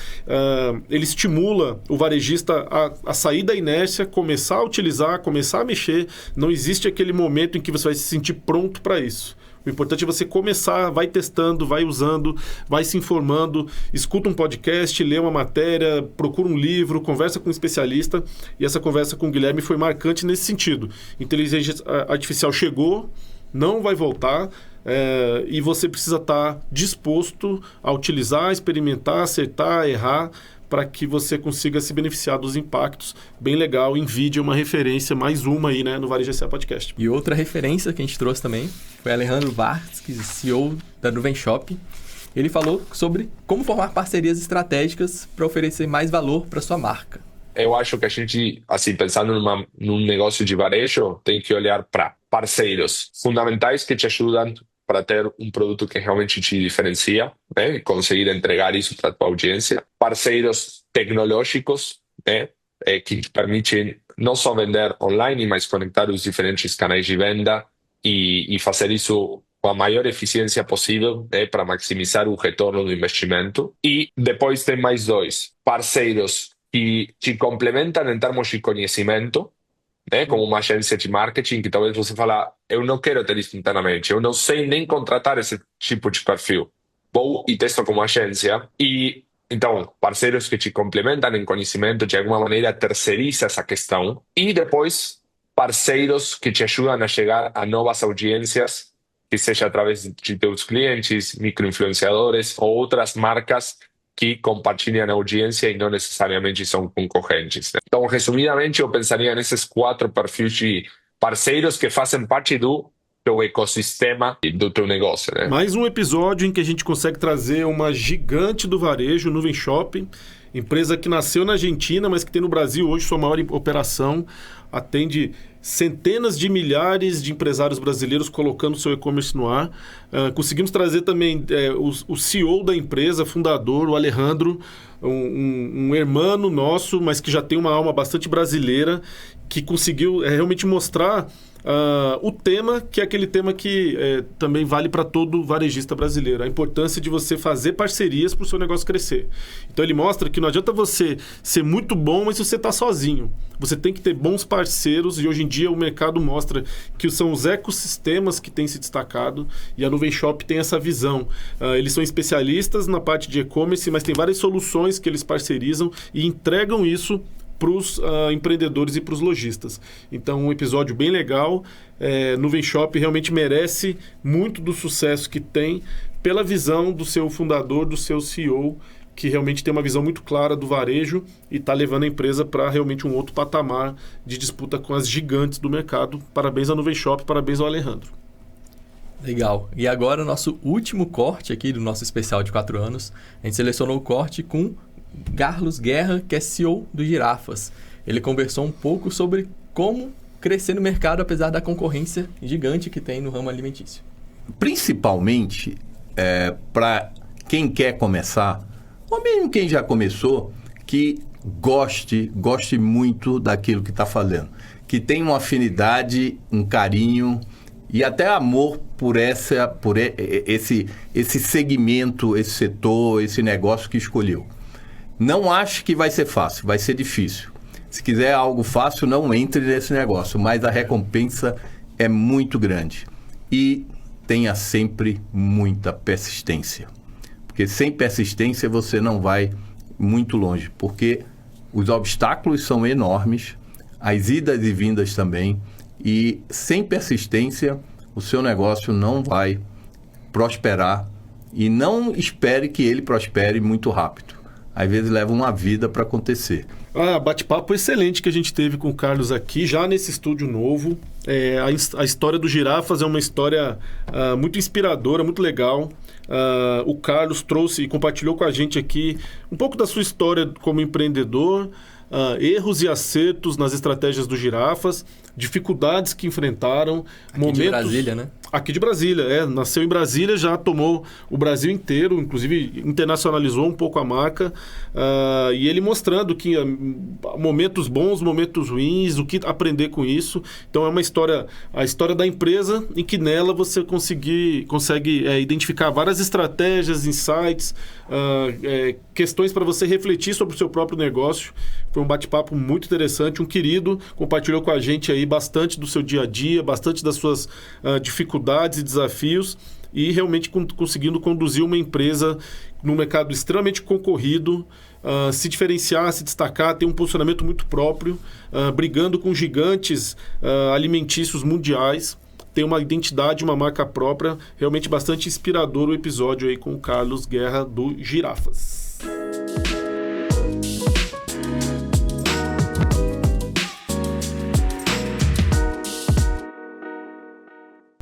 Ele estimula o varejista a sair da inércia, começar a utilizar, começar a mexer. Não existe aquele momento em que você vai se sentir pronto para isso. O importante é você começar, vai testando, vai usando, vai se informando, escuta um podcast, lê uma matéria, procura um livro, conversa com um especialista. E essa conversa com o Guilherme foi marcante nesse sentido. Inteligência artificial chegou, não vai voltar, e você precisa estar disposto a utilizar, experimentar, acertar, errar, para que você consiga se beneficiar dos impactos. Bem legal, NVIDIA é uma referência, mais uma aí, né, no Varejo SA Podcast. E outra referência que a gente trouxe também foi Alejandro Vargas, CEO da Nuvenshop. Ele falou sobre como formar parcerias estratégicas para oferecer mais valor para sua marca. Eu acho que a gente, assim, pensando num negócio de varejo, tem que olhar para parceiros fundamentais que te ajudam para ter um produto que realmente te diferencia, né? E conseguir entregar isso para a tua audiência. Parceiros tecnológicos, né? Que te permitem não só vender online, mas conectar os diferentes canais de venda e fazer isso com a maior eficiência possível, né? Para maximizar o retorno do investimento. E depois tem mais dois parceiros que te complementam em termos de conhecimento, né? Como uma agência de marketing que talvez você fala, eu não quero ter isso internamente, eu não sei nem contratar esse tipo de perfil, vou e testo como agência. E então, parceiros que te complementam em conhecimento, de alguma maneira terceiriza essa questão. E depois, parceiros que te ajudam a chegar a novas audiências, que seja através de teus clientes, microinfluenciadores ou outras marcas que compartilham a audiência e não necessariamente são concorrentes, né? Então, resumidamente, eu pensaria nesses 4 perfis de parceiros que fazem parte do teu ecossistema e do teu negócio, né? Mais um episódio em que a gente consegue trazer uma gigante do varejo, Nuvenshop, empresa que nasceu na Argentina, mas que tem no Brasil hoje sua maior operação, atende centenas de milhares de empresários brasileiros colocando seu e-commerce no ar. Conseguimos trazer também o CEO da empresa, fundador, o Alejandro, um hermano nosso, mas que já tem uma alma bastante brasileira, que conseguiu realmente mostrar o tema, que é aquele tema que também vale para todo varejista brasileiro, a importância de você fazer parcerias para o seu negócio crescer. Então ele mostra que não adianta você ser muito bom, mas você está sozinho. Você tem que ter bons parceiros, e hoje em dia o mercado mostra que são os ecossistemas que têm se destacado, e a Nuvenshop tem essa visão. Eles são especialistas na parte de e-commerce, mas tem várias soluções que eles parcerizam e entregam isso para os empreendedores e para os lojistas. Então, um episódio bem legal. Nuvenshop realmente merece muito do sucesso que tem pela visão do seu fundador, do seu CEO, que realmente tem uma visão muito clara do varejo e está levando a empresa para realmente um outro patamar de disputa com as gigantes do mercado. Parabéns à Nuvenshop, parabéns ao Alejandro. Legal. E agora o nosso último corte aqui do nosso especial de 4 anos. A gente selecionou o corte com Carlos Guerra, que é CEO do Girafas. Ele conversou um pouco sobre como crescer no mercado apesar da concorrência gigante que tem no ramo alimentício. Principalmente para quem quer começar, ou mesmo quem já começou, que goste muito daquilo que está fazendo, que tem uma afinidade, um carinho e até amor por esse segmento, esse setor, esse negócio que escolheu. Não acho que vai ser fácil, vai ser difícil. Se quiser algo fácil, não entre nesse negócio, mas a recompensa é muito grande. E tenha sempre muita persistência. Porque sem persistência você não vai muito longe, porque os obstáculos são enormes, as idas e vindas também, e sem persistência o seu negócio não vai prosperar, e não espere que ele prospere muito rápido. Às vezes leva uma vida para acontecer. Bate-papo excelente que a gente teve com o Carlos aqui, já nesse estúdio novo. A história do Girafas é uma história muito inspiradora, muito legal. O Carlos trouxe e compartilhou com a gente aqui um pouco da sua história como empreendedor, erros e acertos nas estratégias do Girafas, dificuldades que enfrentaram, momentos... de Brasília, né? Aqui de Brasília, nasceu em Brasília, já tomou o Brasil inteiro, inclusive internacionalizou um pouco a marca, e ele mostrando que momentos bons, momentos ruins, o que aprender com isso. Então é uma história, a história da empresa, em que nela você consegue identificar várias estratégias, insights, questões para você refletir sobre o seu próprio negócio. Foi um bate-papo muito interessante, um querido, compartilhou com a gente aí bastante do seu dia a dia, bastante das suas dificuldades e desafios, e realmente conseguindo conduzir uma empresa num mercado extremamente concorrido, se diferenciar, se destacar, ter um posicionamento muito próprio, brigando com gigantes alimentícios mundiais, tem uma identidade, uma marca própria. Realmente bastante inspirador o episódio aí com o Carlos Guerra do Girafas.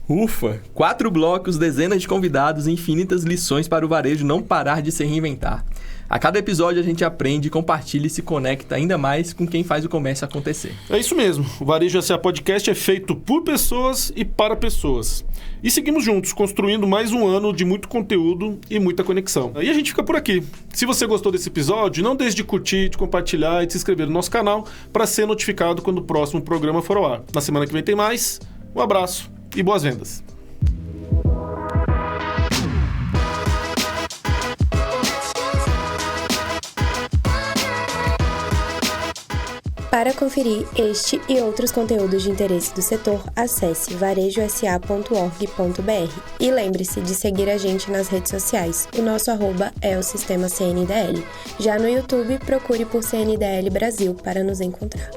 Ufa! 4 blocos, dezenas de convidados e infinitas lições para o varejo não parar de se reinventar. A cada episódio a gente aprende, compartilha e se conecta ainda mais com quem faz o comércio acontecer. É isso mesmo. O Varejo SA Podcast é feito por pessoas e para pessoas. E seguimos juntos, construindo mais um ano de muito conteúdo e muita conexão. E a gente fica por aqui. Se você gostou desse episódio, não deixe de curtir, de compartilhar e de se inscrever no nosso canal para ser notificado quando o próximo programa for ao ar. Na semana que vem tem mais. Um abraço e boas vendas. Para conferir este e outros conteúdos de interesse do setor, acesse varejosa.org.br e lembre-se de seguir a gente nas redes sociais. O nosso @ é o Sistema CNDL. Já no YouTube, procure por CNDL Brasil para nos encontrar.